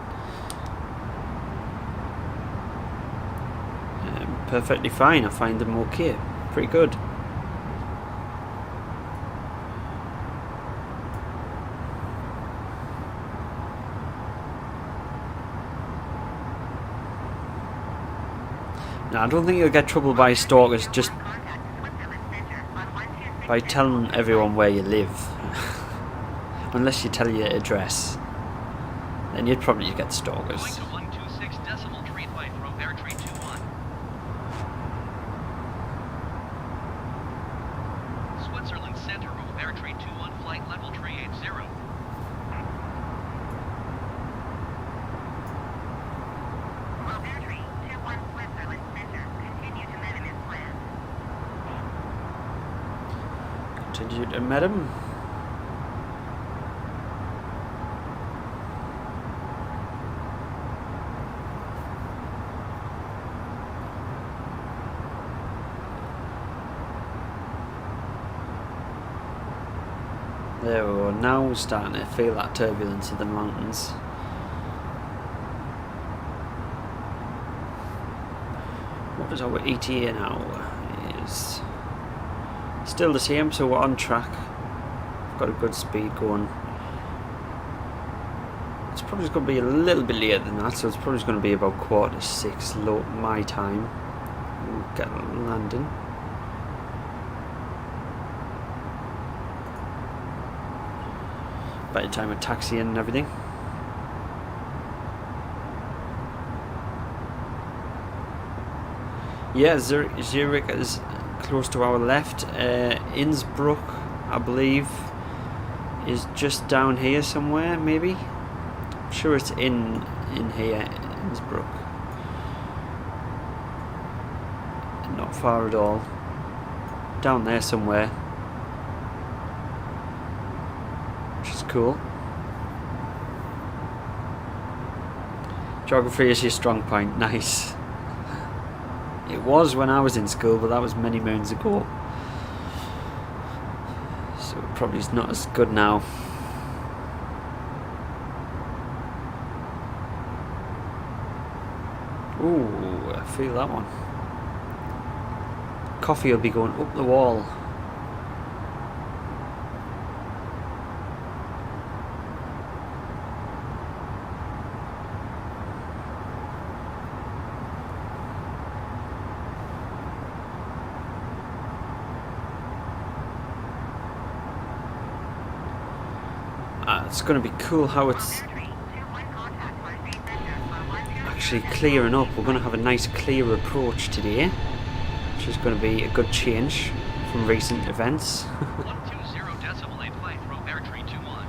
Perfectly fine. I find them okay. Pretty good. Now, I don't think you'll get trouble by stalkers just by telling everyone where you live. Unless you tell your address. Then you'd probably get stalkers. Going to 126 decimal tree by Robert tree 21. Switzerland Center, Robert tree 21, flight level tree 80. Robert tree 21, Switzerland Center. Continue to Medham as planned. Continue to Medham. There we go, now we're starting to feel that turbulence of the mountains. What is our ETA now? Is still the same, so we're on track. We've got a good speed going. It's probably going to be a little bit later than that, so it's probably going to be about 5:45 low my time. We'll get landing. By the time of taxiing and everything. Yeah, Zurich is close to our left. Innsbruck, I believe, is just down here somewhere, maybe. I'm sure it's in here, Innsbruck. Not far at all. Down there somewhere. Cool. Geography is your strong point. Nice. It was when I was in school, but that was many moons ago. So it probably is not as good now. Ooh, I feel that one. Coffee will be going up the wall. It's going to be cool how it's actually clearing up. We're going to have a nice clear approach today, which is going to be a good change from recent events. 120.8 flight Robert 321.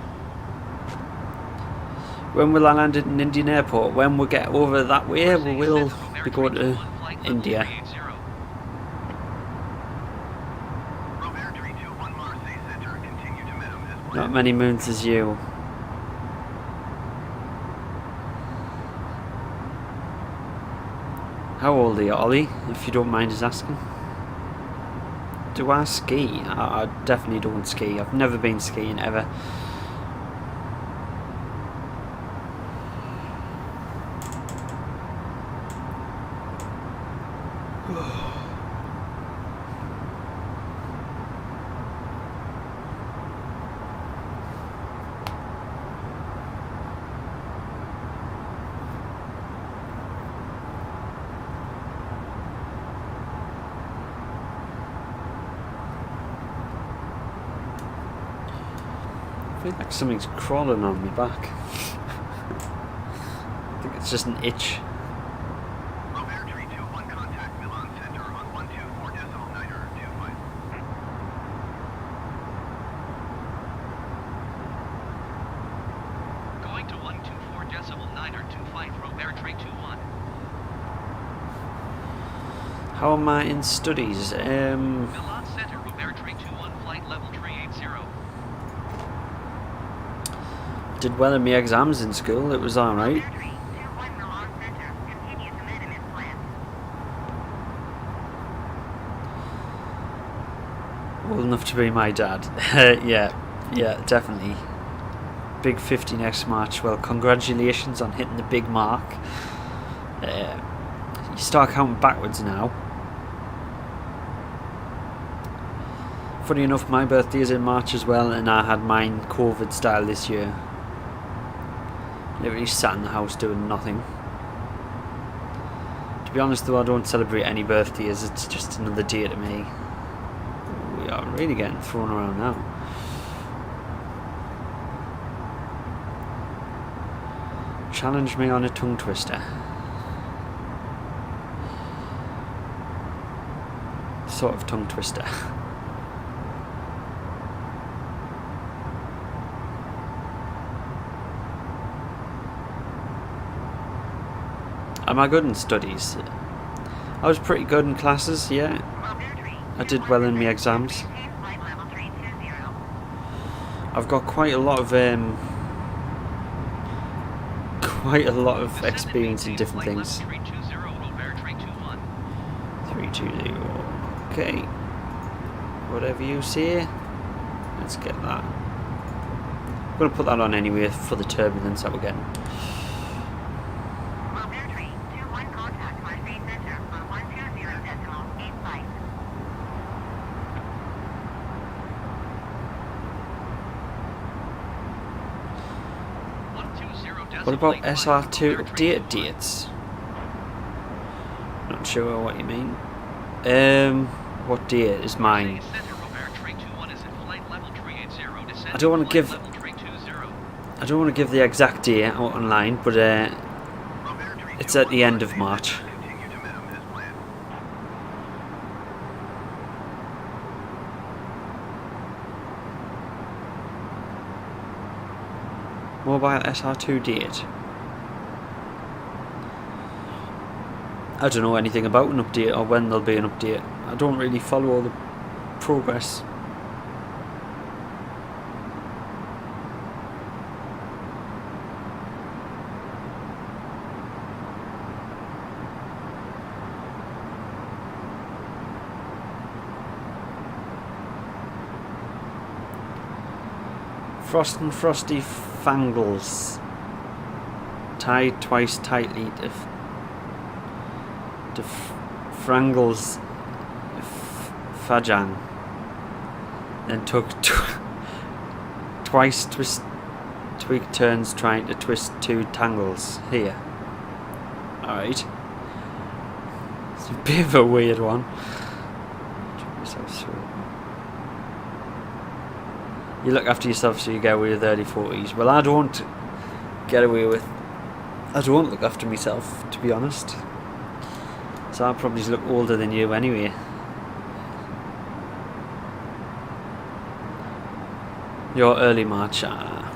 When will I land at an Indian airport? When we get over that way, we will be going to India. Not many moons as you. How old are you, Ollie, if you don't mind us asking? Do I ski? I definitely don't ski. I've never been skiing ever. I feel like something's crawling on my back. I think it's just an itch. Robert 321 contact Milan Center on 124.925. Going to 124.925 Robert 321. How am I in studies? Milan Center Robert 321 flight level 380. Did well in my exams in school. It was alright. Old enough to be my dad. yeah, definitely. Big 50 next March. Well, congratulations on hitting the big mark. You start counting backwards now. Funny enough, my birthday is in March as well, and I had mine COVID style this year. Literally sat in the house doing nothing. To be honest though, I don't celebrate any birthdays, it's just another day to me. We are really getting thrown around now. Challenge me on a tongue twister. Sort of tongue twister. Am I good in studies? I was pretty good in classes, yeah. I did well in my exams. I've got quite a lot of experience in different things. 320. Okay. Whatever you say. Let's get that. I'm gonna put that on anyway for the turbulence that we're getting. What about SR2 update dates? Not sure what you mean. What date is mine? I don't want to give the exact date out online, but it's at the end of March. Mobile SR2 date. I don't know anything about an update or when there'll be an update. I don't really follow all the progress. Frost and Frosty Fangles. Tied twice tightly to Frangles Fajang. Then took twice tweak turns trying to twist two tangles here. Alright. It's a bit of a weird one. You look after yourself so you get away with early 40s. Well, I don't get away with... I don't look after myself, to be honest. So I probably look older than you anyway. You're early March. I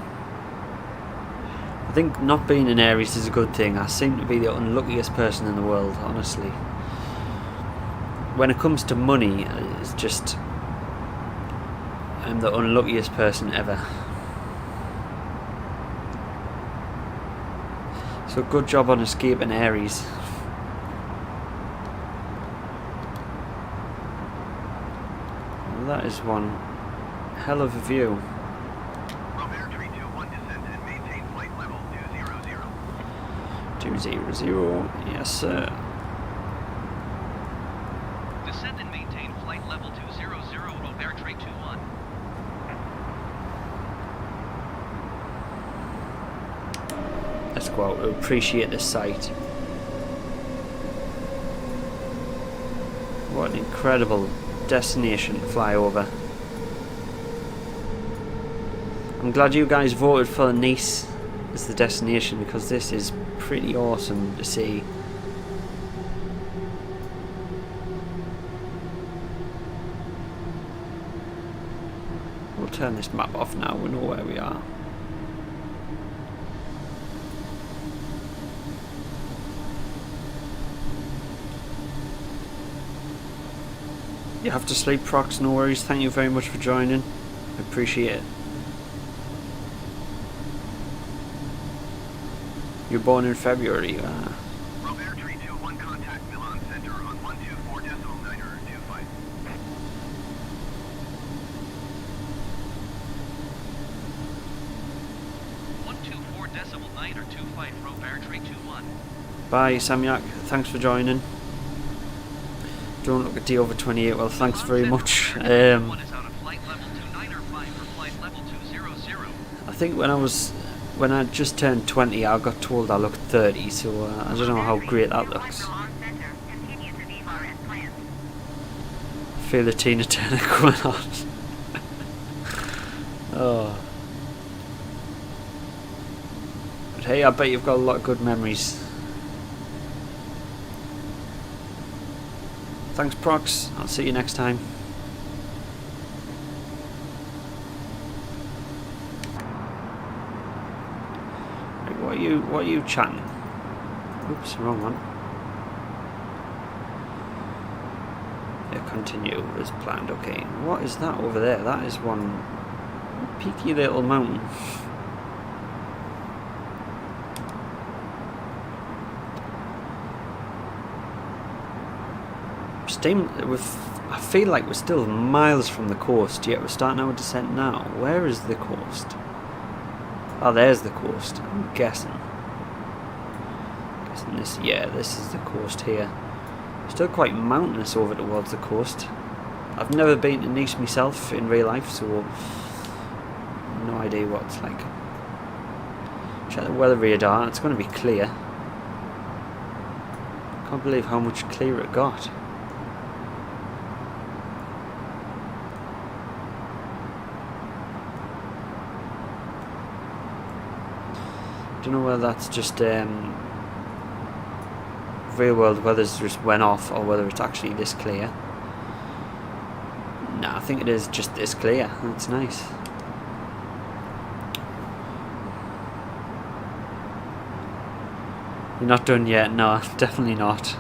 think not being an Aries is a good thing. I seem to be the unluckiest person in the world, honestly. When it comes to money, it's just... I'm the unluckiest person ever. So good job on escaping Aries. Well, that is one hell of a view. Robert 321 descend and maintain flight level 200. 200, yes sir. Descend and maintain flight level 200, Robert 321. Let's go out to appreciate the sight. What an incredible destination to fly over. I'm glad you guys voted for Nice as the destination, because this is pretty awesome to see. We'll turn this map off now, we know where we are. You have to sleep, Prox, no worries. Thank you very much for joining. I appreciate it. You're born in February. Robert 321 contact Milan Center on 124.925. 124.925 Robert 321. Bye, Samyak. Thanks for joining. Don't look at D over 28. Well, thanks very much. I think when I just turned 20, I got told I looked 30, so I don't know how great that looks. I feel the Tina Turner going on. Oh. But hey, I bet you've got a lot of good memories. Thanks, Prox. I'll see you next time. What are you chatting? Oops, wrong one. Yeah, continue as planned. Okay, what is that over there? That is one peaky little mountain. I feel like we're still miles from the coast, yet we're starting our descent now. Where is the coast? Oh, there's the coast. I'm guessing. This, yeah, this is the coast here. Still quite mountainous over towards the coast. I've never been to Nice myself in real life, so no idea what it's like. Check the weather radar. It's going to be clear. Can't believe how much clearer it got. Don't know whether that's just real world weather's just went off, or whether it's actually this clear. No, I think it is just this clear. That's nice. You're not done yet? No, definitely not.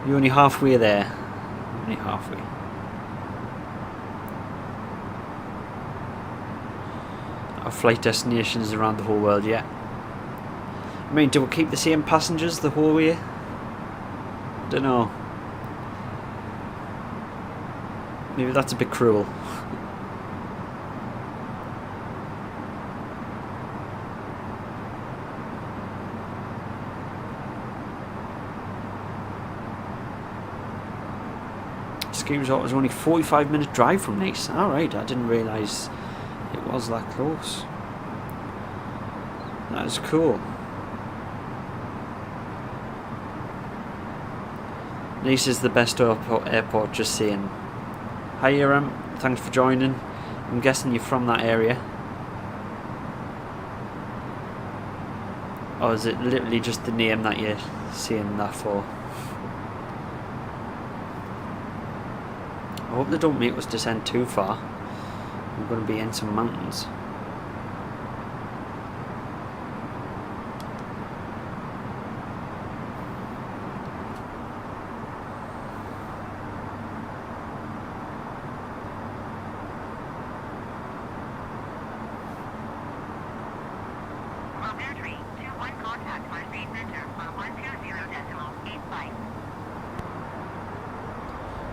You're only halfway there. Only halfway. Our flight destinations around the whole world, yeah. I mean, do we keep the same passengers the whole way? Don't know. Maybe that's a bit cruel. Ski Resort was only a 45-minute drive from Nice. Alright, I didn't realise it was that close. That is cool. Nice is the best airport, just saying. Hi Iram, thanks for joining. I'm guessing you're from that area. Or is it literally just the name that you're seeing that for? I hope they don't make us descend too far. We're going to be in some mountains.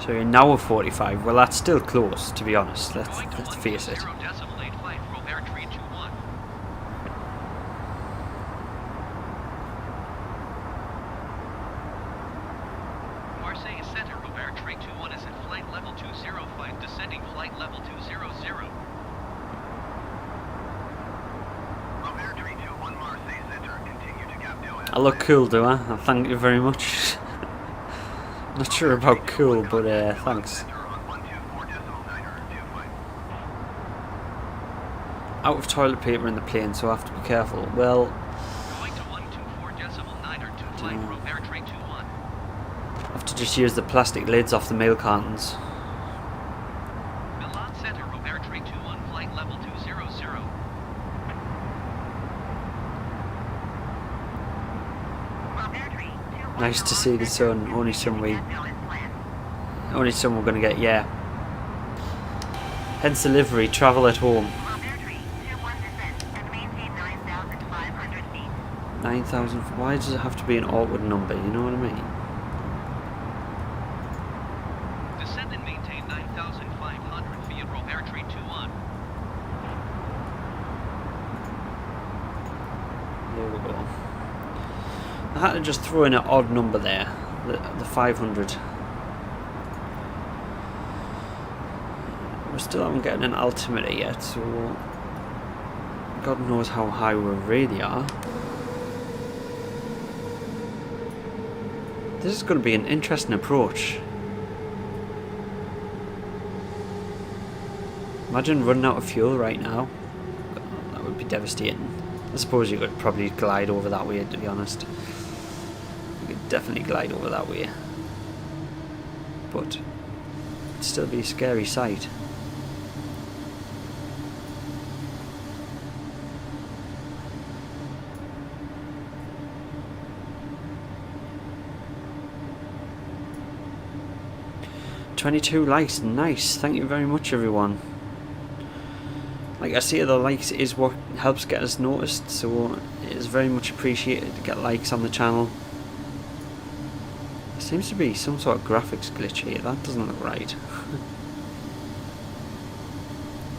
So you're now at 45. Well, that's still close, to be honest. Let's face it. Marseille Center, Robert, Tree 21 is at flight level 205, descending flight level 200. Robert, Tree 21, Marseille Center, continue to gap to I look cool, do I? Thank you very much. Not sure about cool, but thanks. Out of toilet paper in the plane, so I have to be careful. Well, going to 124.9 flight Robert, Tree 21. I have to just use the plastic lids off the mail cartons. Milan Center, Robert, Tree 21, flight level 200. Nice to see the sun. Only sun we're going to get, yeah. Hence the livery, travel at home. 9,000. Why does it have to be an awkward number? You know what I mean? Descend and maintain 9,500 feet, Robert, Tree 21. There we go. I had to just throw in an odd number there, the 500. We still haven't gotten an altimeter yet, so God knows how high we really are. This is going to be an interesting approach. Imagine running out of fuel right now. That would be devastating. I suppose you could probably glide over that way, to be honest. You could definitely glide over that way. But it'd still be a scary sight. $22 likes, nice. Thank you very much, everyone. Like I say, the likes is what helps get us noticed, so it is very much appreciated to get likes on the channel. There seems to be some sort of graphics glitch here. That doesn't look right.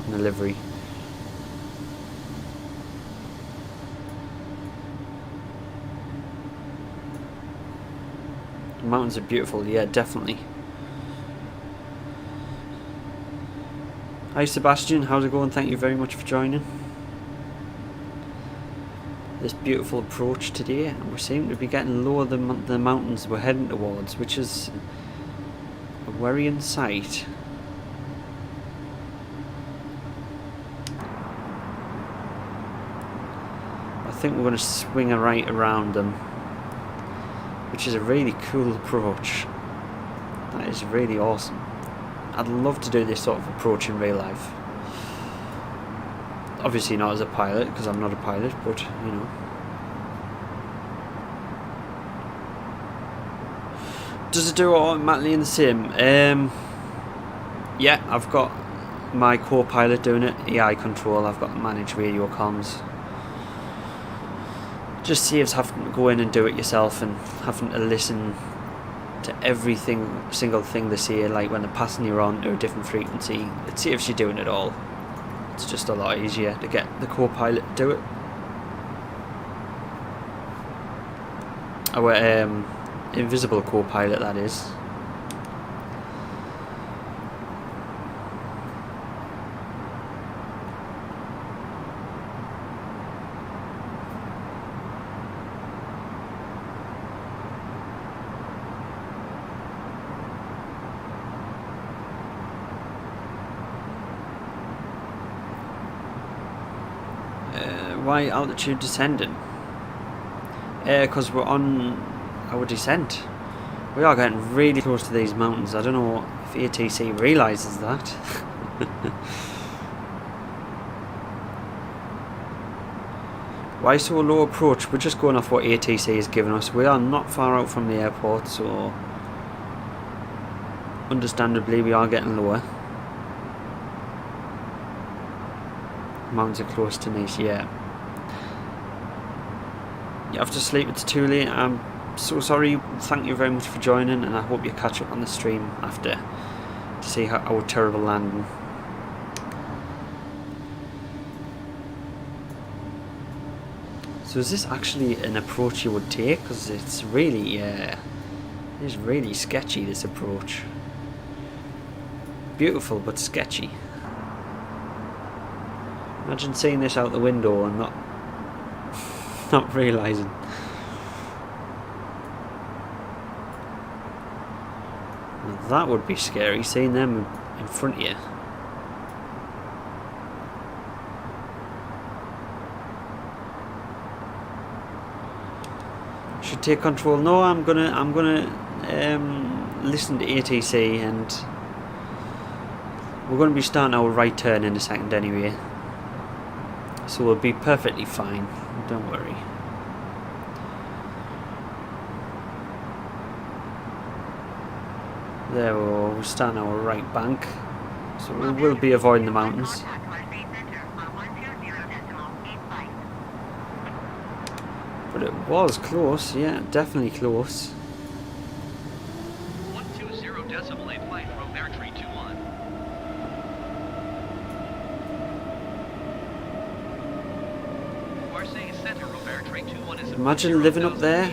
On the livery. The mountains are beautiful, yeah, definitely. Hi Sebastian, how's it going? Thank you very much for joining this beautiful approach today. And we seem to be getting lower than the mountains we're heading towards, which is a worrying sight. I think we're going to swing a right around them, which is a really cool approach. That is really awesome. I'd love to do this sort of approach in real life. Obviously not as a pilot, because I'm not a pilot, but you know. Does it do it automatically in the sim? Yeah, I've got my co-pilot doing it, AI control. I've got managed radio comms. Just saves having to go in and do it yourself and having to listen to single thing they say, like when they're passing you on to a different frequency. It saves you doing it all. It's just a lot easier to get the co-pilot to do it. Our invisible co-pilot, that is. Why altitude descending? Because we're on our descent. We are getting really close to these mountains. I don't know if ATC realises that. Why so low approach? We're just going off what ATC has given us. We are not far out from the airport, so understandably we are getting lower. Mountains are close to Nice, yeah. You have to sleep, it's too late. I'm so sorry. Thank you very much for joining, and I hope you catch up on the stream after to see how our terrible landing. So is this actually an approach you would take? Because it's really, it's really sketchy, this approach. Beautiful, but sketchy. Imagine seeing this out the window and not realising. Well, that would be scary, seeing them in front of you. Should take control. No, I'm gonna listen to ATC, and we're gonna be starting our right turn in a second anyway. So we'll be perfectly fine, don't worry. There we go, we're starting our right bank. So we will be avoiding the mountains. But it was close, yeah, definitely close. 120.8 flight from Airtree 21. Imagine living up there.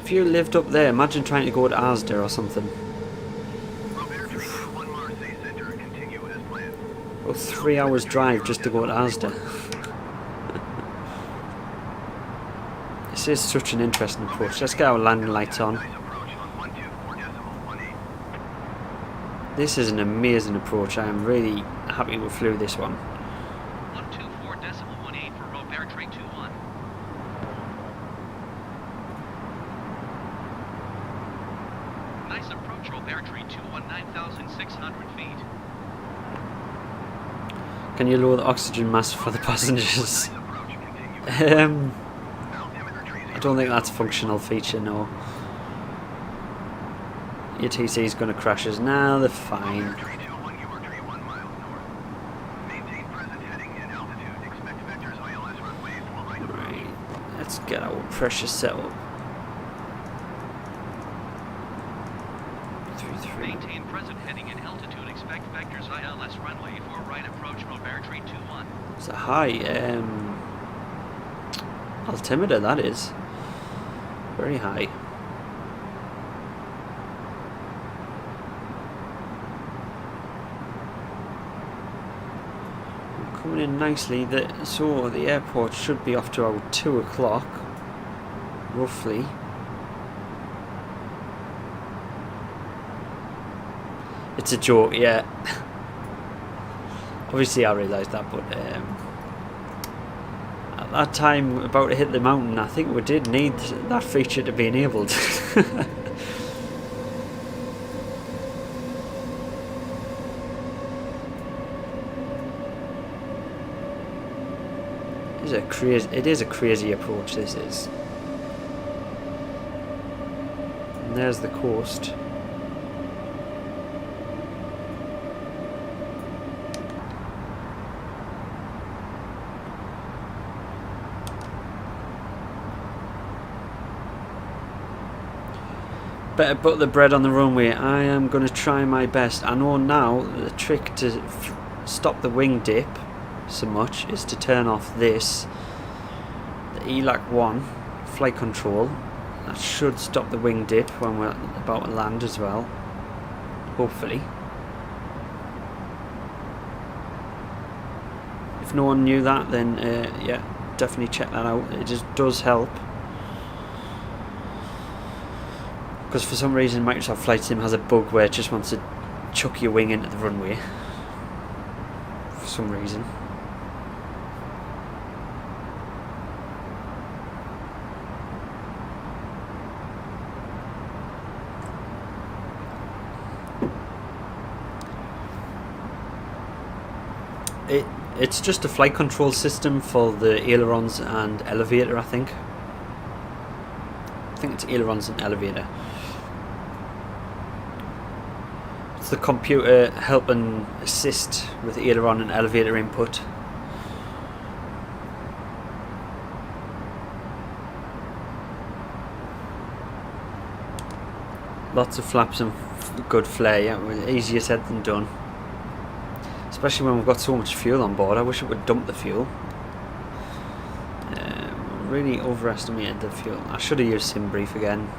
If you lived up there, imagine trying to go to Asda or something. About 3 hours drive just to go to Asda. This is such an interesting approach. Let's get our landing lights on. This is an amazing approach. I am really happy we flew this one. 124.18 for Rope Airtree 21. Nice approach, Rope Airtree 21, 9,600 feet. Can you lower the oxygen mask for the passengers? I don't think that's a functional feature, no. Your TC is going to crash us now, they're fine. Right, let's get our pressure set up. 3-3. Maintain present heading and altitude, expect vectors ILS runway 4 right approach, Rope Airtree 21. It's a high altimeter, that is. Very high. We're coming in nicely. So the airport should be off to our 2 o'clock, roughly. It's a joke, yeah. Obviously I realised that, but at that time, about to hit the mountain, I think we did need that feature to be enabled. It is a crazy approach, this is. And there's the coast. Better put the bread on the runway. I am going to try my best. I know now the trick to stop the wing dip so much is to turn off this, the ELAC 1 flight control. That should stop the wing dip when we're about to land as well, hopefully. If no one knew that, then yeah, definitely check that out. It just does help. Because for some reason Microsoft Flight Sim has a bug where it just wants to chuck your wing into the runway. For some reason. It's just a flight control system for the ailerons and elevator, I think. I think it's ailerons and elevator. It's the computer helping assist with aileron and elevator input. Lots of flaps and good flare, yeah, easier said than done. Especially when we've got so much fuel on board. I wish it would dump the fuel. Really overestimated the fuel. I should have used sim brief again.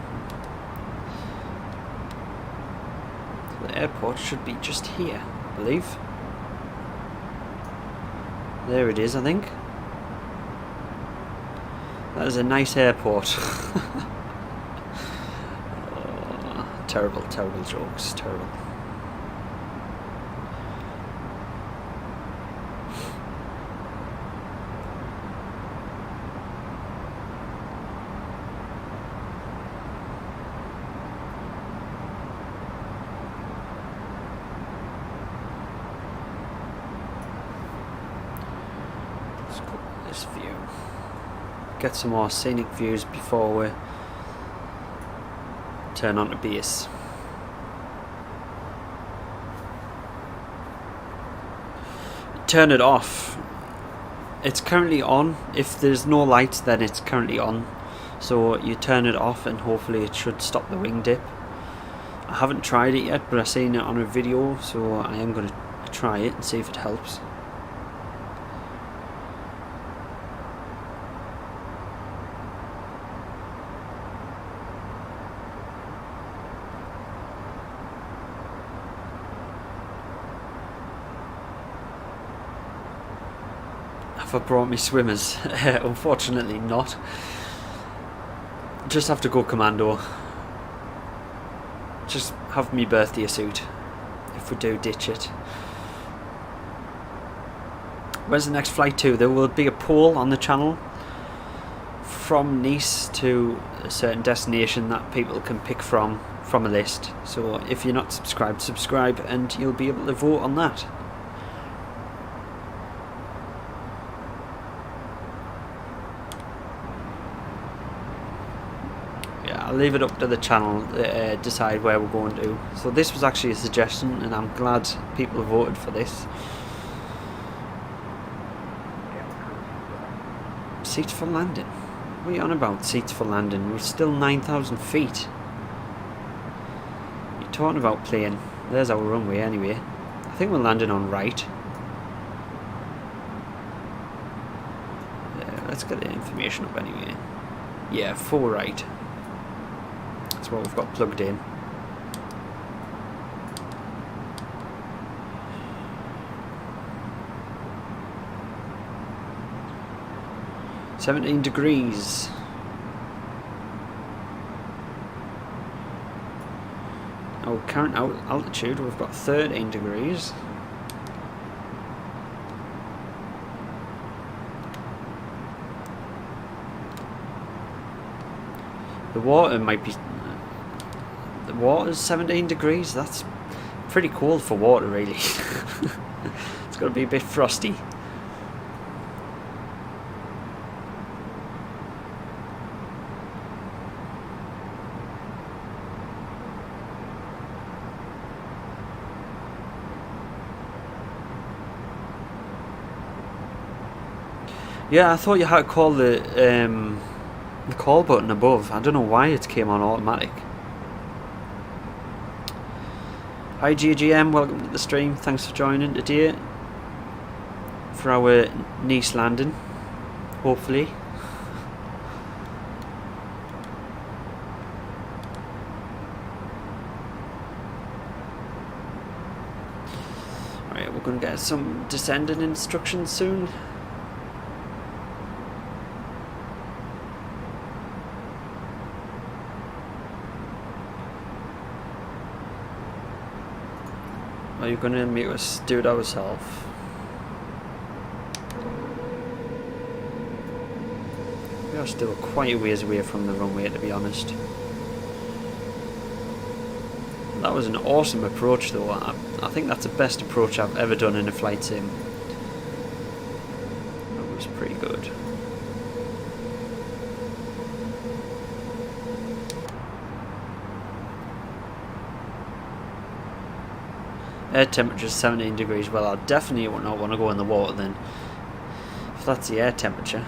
The airport should be just here, I believe. There it is, I think. That is a nice airport. Oh, terrible, terrible jokes. Terrible. This view. Get some more scenic views before we turn on to base. Turn it off. It's currently on. If there's no lights, then it's currently on. So you turn it off and hopefully it should stop the wing dip. I haven't tried it yet, but I've seen it on a video, so I am going to try it and see if it helps. Have I brought me swimmers? Unfortunately not. Just have to go commando. Just have me birthday suit if we do ditch it. Where's the next flight to? There will be a poll on the channel from Nice to a certain destination that people can pick from a list. So if you're not subscribed, subscribe and you'll be able to vote on that. I'll leave it up to the channel to decide where we're going to. So this was actually a suggestion and I'm glad people voted for this. Seats for landing? What are you on about, seats for landing? We're still 9,000 feet. You're talking about plane. There's our runway anyway. I think we're landing on right. Let's get the information up anyway. Yeah, 4 right. That's what we've got plugged in. $17 Our current altitude, we've got 13 degrees. The water might be... The water's 17 degrees, that's pretty cold for water really. It's got to be a bit frosty. Yeah, I thought you had to call the call button above. I don't know why it came on automatic. Hi GGM, welcome to the stream. Thanks for joining today for our Nice landing, hopefully. Alright, we're going to get some descending instructions soon. Are you going to make us do it ourselves? We are still quite a ways away from the runway, to be honest. That was an awesome approach though. I think that's the best approach I've ever done in a flight sim. Looks pretty good. Air temperature is 17 degrees. Well, I definitely would not want to go in the water then, if that's the air temperature.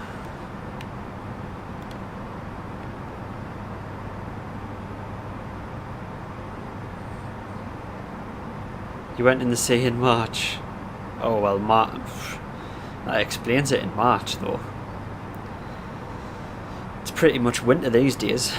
You went in the sea in March. Oh well, that explains it in March though. It's pretty much winter these days.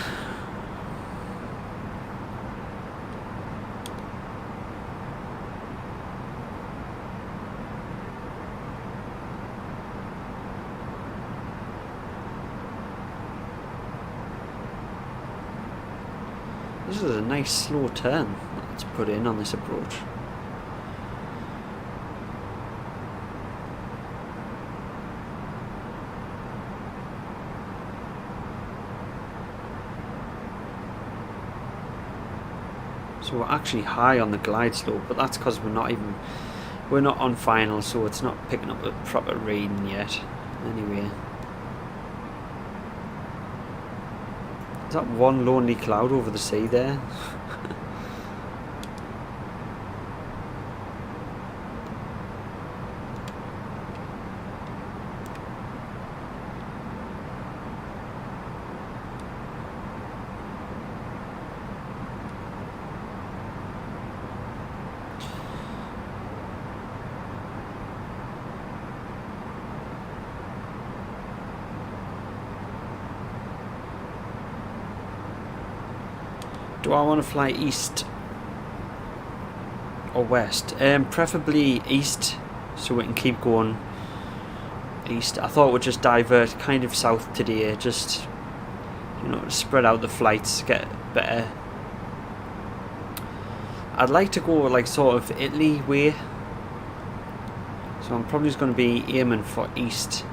This is a nice slow turn that's put in on this approach. So we're actually high on the glide slope, but that's because we're not on final, so it's not picking up a proper reading yet. Anyway, is that one lonely cloud over the sea there? Do I want to fly east or west? Preferably east, so we can keep going east. I thought we'd just divert kind of south today, just, you know, spread out the flights, get better. I'd like to go like sort of Italy way, so I'm probably just going to be aiming for east,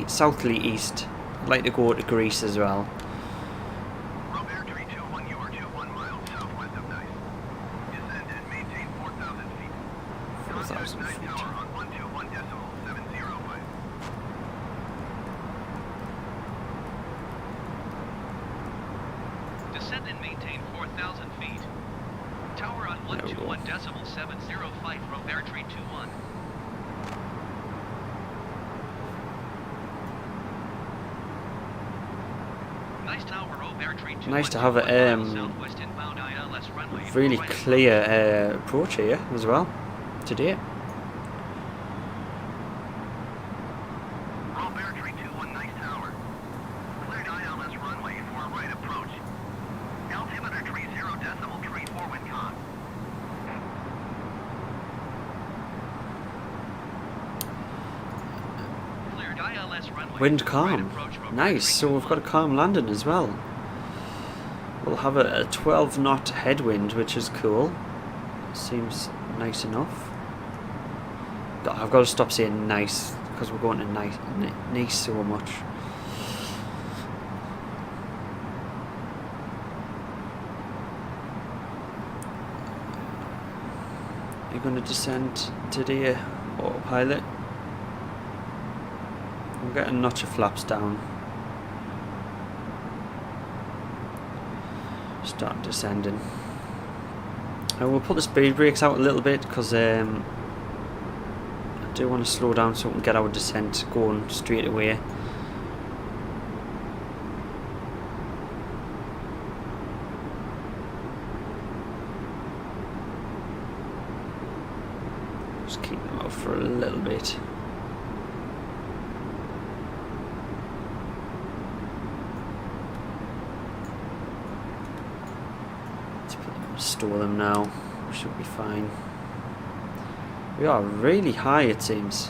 southerly east. I'd like to go to Greece as well. 4,000 feet. Descend and maintain 4,000 feet. Tower on 121.705, Robert Tree 21. Nice tower, Robert Tree 21. Nice to have a really clear approach here as well today. Robert Tree 21, nice tower. Cleared ILS runway for right approach. Altimeter tree 0.34 wind calm. Cleared ILS runway Wind for right calm. approach, Robert Nice, Tree so we've got a calm landing as well. We'll have a 12 knot headwind, which is cool. Seems nice enough. I've got to stop saying nice because we're going to nice so much. You're going to descend today, autopilot. We're getting a notch of flaps down. Start descending. And we'll put the speed brakes out a little bit because I do want to slow down so we can get our descent going straight away. Just keep them out for a little bit. Store them now, we should be fine. We are really high, it seems.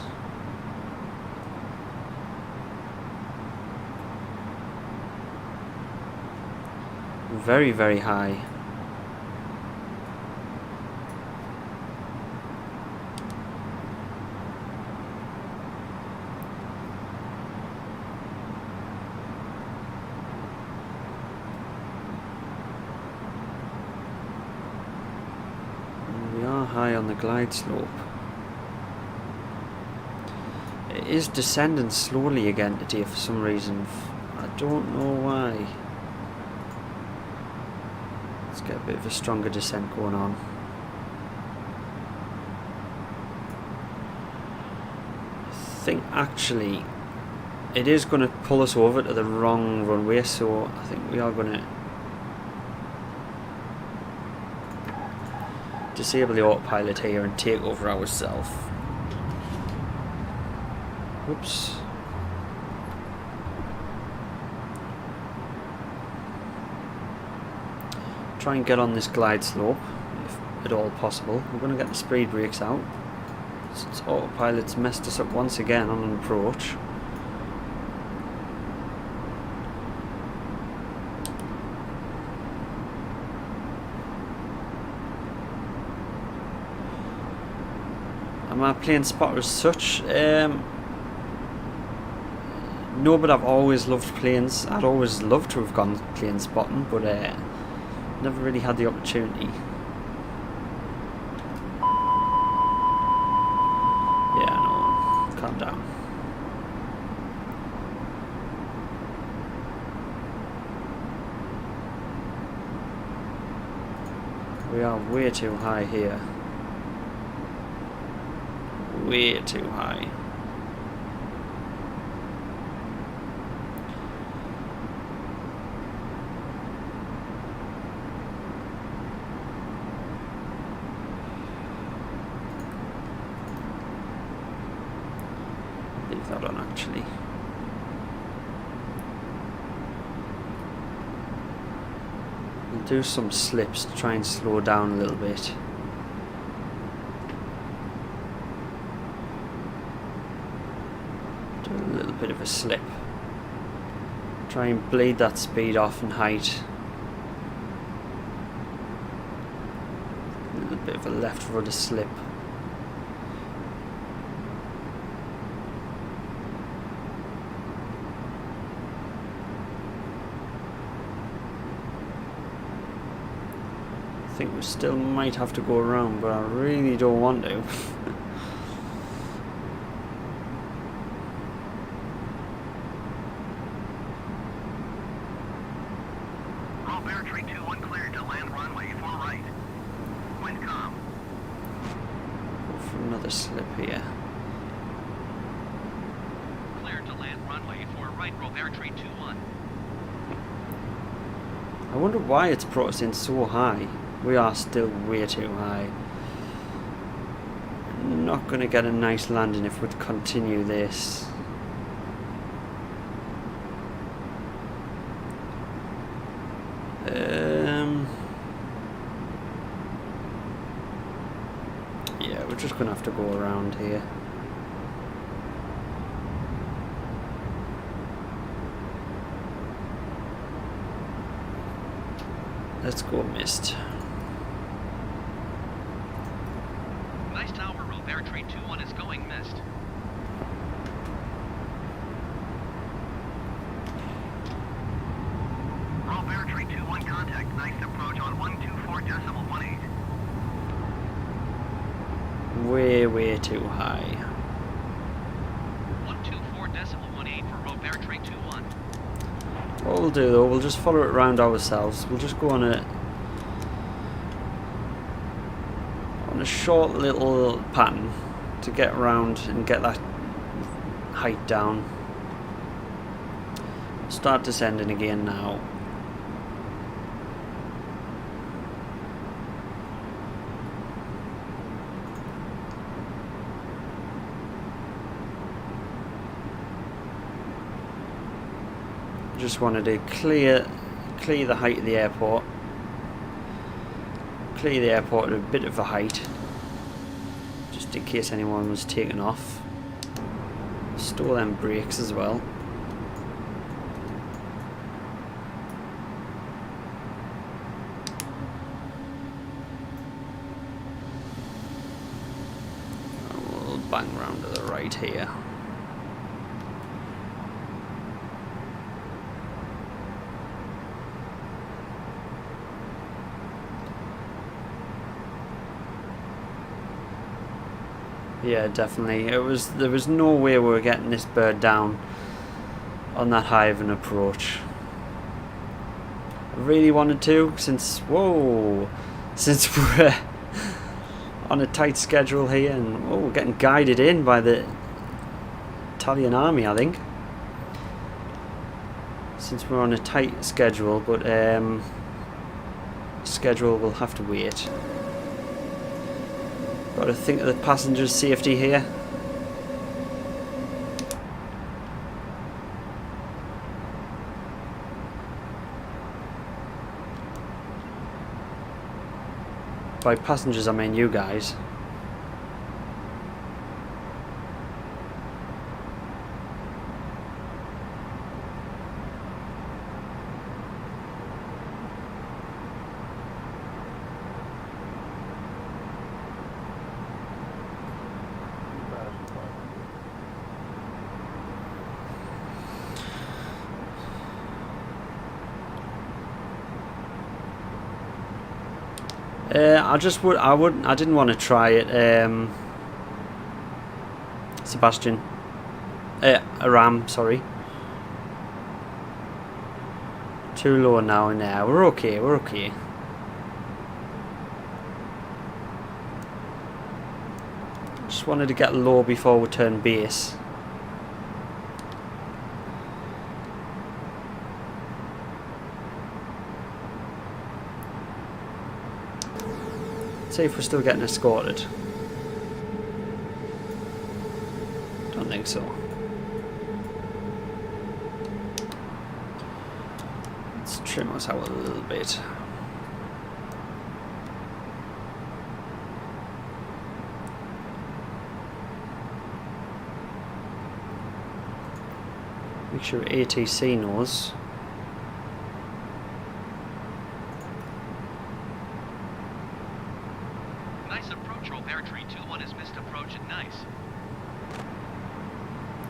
Very, very high. High on the glide slope. It is descending slowly again today for some reason. I don't know why. Let's get a bit of a stronger descent going on. I think actually it is going to pull us over to the wrong runway, so I think we are going to disable the autopilot here and take over ourselves. Oops. Try and get on this glide slope if at all possible. We're going to get the speed brakes out since autopilot's messed us up once again on an approach. Am I playing spotter as such? No, but I've always loved planes. I'd always loved to have gone plane spotting, but never really had the opportunity. Yeah, no, calm down. We are way too high here. Way too high. Leave that on actually. We'll do some slips to try and slow down a little bit. Bit of a slip. Try and bleed that speed off and height. A little bit of a left rudder slip. I think we still might have to go around, but I really don't want to. Slip here. Cleared to land runway for right, Robert tree 21. I wonder why it's brought us in so high. We are still way too high. Not going to get a nice landing if we continue this. Yeah, we're just going to have to go around here. Let's go mist. Nice tower, Robert tree 21 is going mist. Robert tree 21 contact, nice approach on 124.18. Way too high. 124.18 for Robert tree 21. What we'll do though, we'll just follow it around ourselves. We'll just go on a short little pattern to get around and get that height down. Start descending again now. Just wanted to clear the height of the airport. Clear the airport at a bit of a height, just in case anyone was taking off. Store them brakes as well. And we'll bang round to the right here. Yeah, definitely. There was no way we were getting this bird down on that high of an approach. I really wanted to, since we're on a tight schedule here, and we're getting guided in by the Italian army, I think. Since we're on a tight schedule, but schedule will have to wait. Got to think of the passengers' safety here. By passengers, I mean you guys. I didn't want to try it, Sebastian. Aram, sorry. Too low now and there. We're okay, we're okay. Just wanted to get low before we turn base. See if we're still getting escorted. Don't think so. Let's trim us out a little bit. Make sure ATC knows.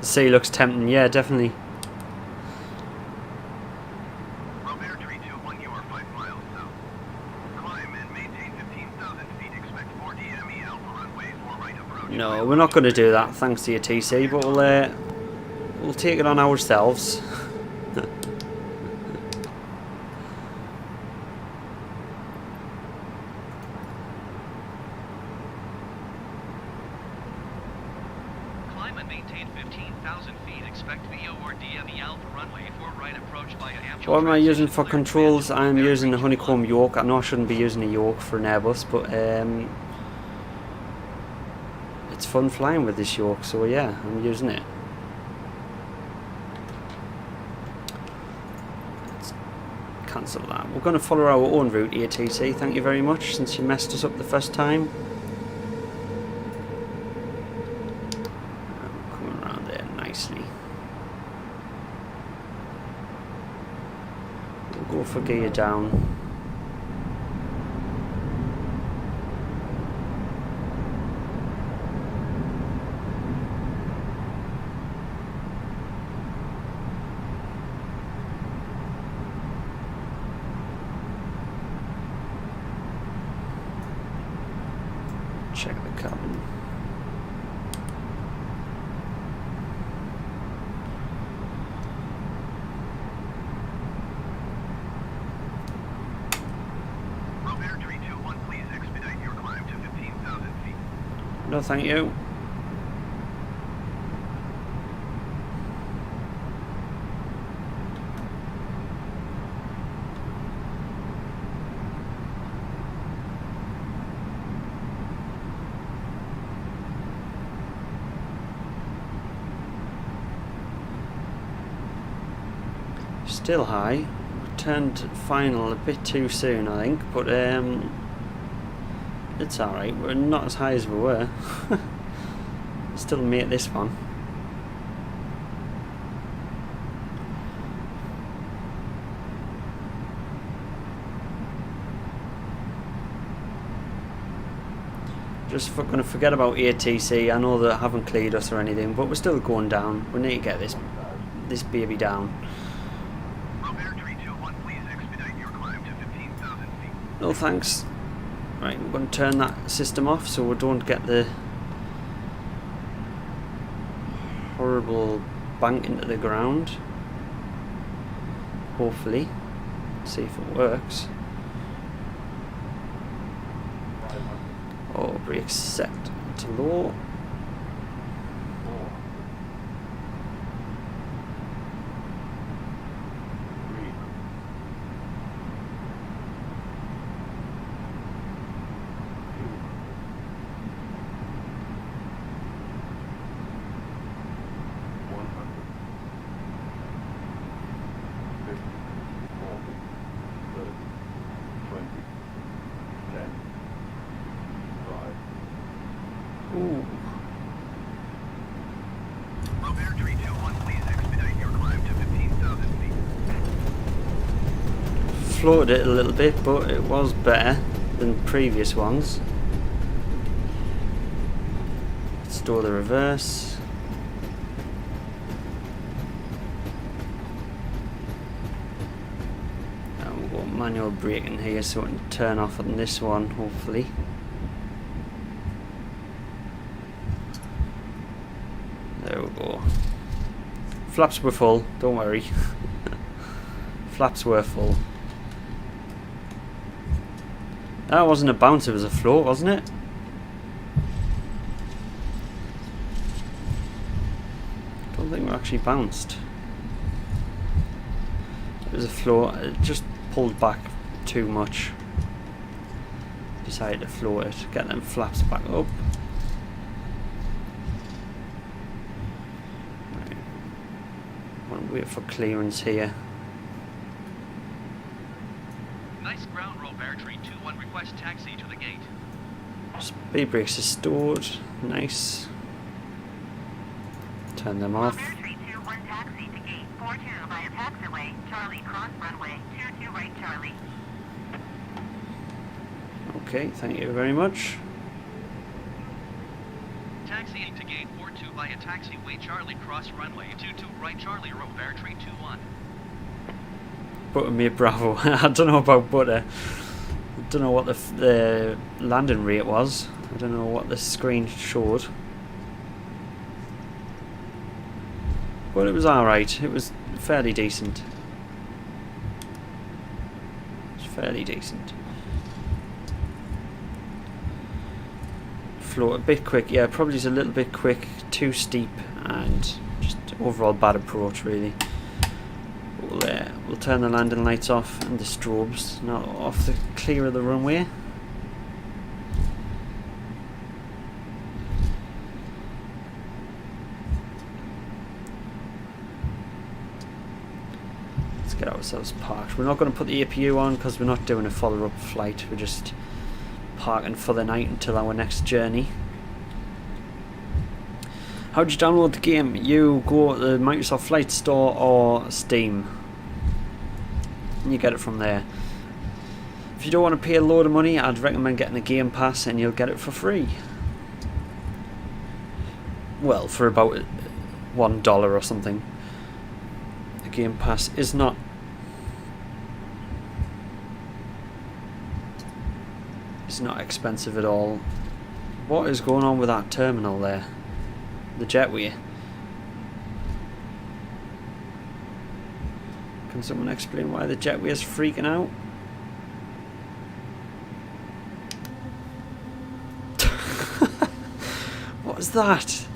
The sea looks tempting, yeah, definitely. Robert 321, you are 5 miles south. Climb and maintain 15,000 feet. Expect 40 ME Alpha runway for right approach. No, we're not going to do that, thanks to your TC, but we'll take it on ourselves. What am I using for controls? I'm using a honeycomb yoke. I know I shouldn't be using a yoke for an Airbus, but it's fun flying with this yoke, so yeah, I'm using it. Let's cancel that. We're going to follow our own route, ATC. Thank you very much, since you messed us up the first time. Coming around there nicely. Go for gear down. Check the cabin. No, thank you. Still high. Turned final a bit too soon, I think, but it's alright, we're not as high as we were. Still made this one. Just going to forget about ATC. I know they haven't cleared us or anything, but we're still going down. We need to get this baby down. No thanks. Right, we're going to turn that system off so we don't get the horrible bank into the ground. Hopefully. See if it works. Oh, brake set to low. Ooh. Romeo 321, please expedite your climb to 15,000 feet. Floated it a little bit, but it was better than previous ones. Store the reverse. And we've got manual braking here, so we can turn off on this one, hopefully. There we go. Flaps were full, don't worry. Flaps were full. That wasn't a bounce, it was a float, wasn't it? I don't think we actually bounced. It was a float, it just pulled back too much. Decided to float it, get them flaps back up. Wait for clearance here. Nice ground roll, Bear Tree 21, request taxi to the gate. Speed brakes are stored. Nice. Turn them off. Bear Tree 21 taxi to gate 42 via taxiway, Charlie cross runway, 22 right Charlie. Okay, thank you very much. Taxi to gate 42 via taxiway, Charlie cross runway, 22 right Charlie, Bear Tree 21. Buttermere Bravo. I don't know about butter. I don't know what the landing rate was. I don't know what the screen showed. But it was alright. It was fairly decent. It's fairly decent. Float a bit quick. Yeah, probably just a little bit quick. Too steep and just overall bad approach really. We'll turn the landing lights off and the strobes. Now off the clear of the runway. Let's get ourselves parked. We're not going to put the APU on because we're not doing a follow-up flight. We're just parking for the night until our next journey. How do you download the game? You go to the Microsoft Flight Store or Steam. And you get it from there. If you don't want to pay a load of money, I'd recommend getting the Game Pass and you'll get it for free. Well, for about $1 or something. The Game Pass is not expensive at all. What is going on with that terminal there? The jetway. Can someone explain why the jetway is freaking out? What is that?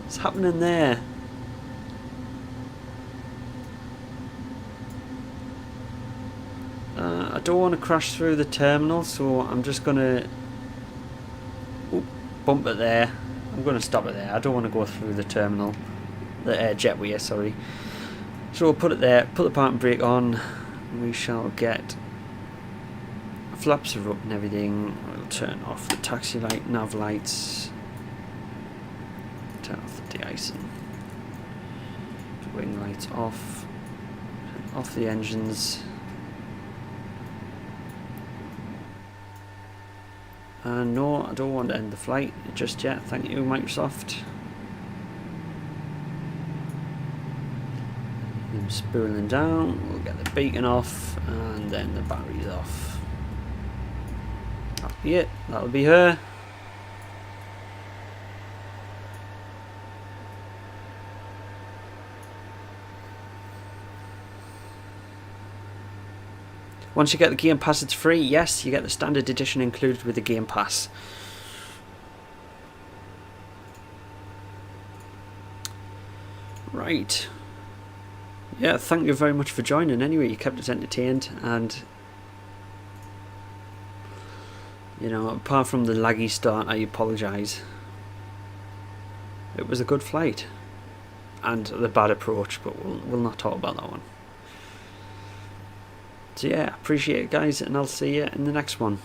What's happening there? I don't want to crash through the terminal, so I'm just gonna bump it there. I'm going to stop it there. I don't want to go through the terminal, the jetway, sorry. So we'll put it there, put the parking brake on, and we shall get flaps are up and everything. We'll turn off the taxi light, nav lights, turn off the de-icing, the wing lights off, turn off the engines. No, I don't want to end the flight just yet, thank you Microsoft. I'm spooling down, we'll get the beacon off and then the batteries off. That'll be it, that'll be her. Once you get the Game Pass, it's free. Yes, you get the standard edition included with the Game Pass. Right. Yeah, thank you very much for joining. Anyway, you kept us entertained, and you know, apart from the laggy start, I apologise. It was a good flight, and the bad approach, but we'll not talk about that one. So yeah, appreciate it, guys, and I'll see you in the next one.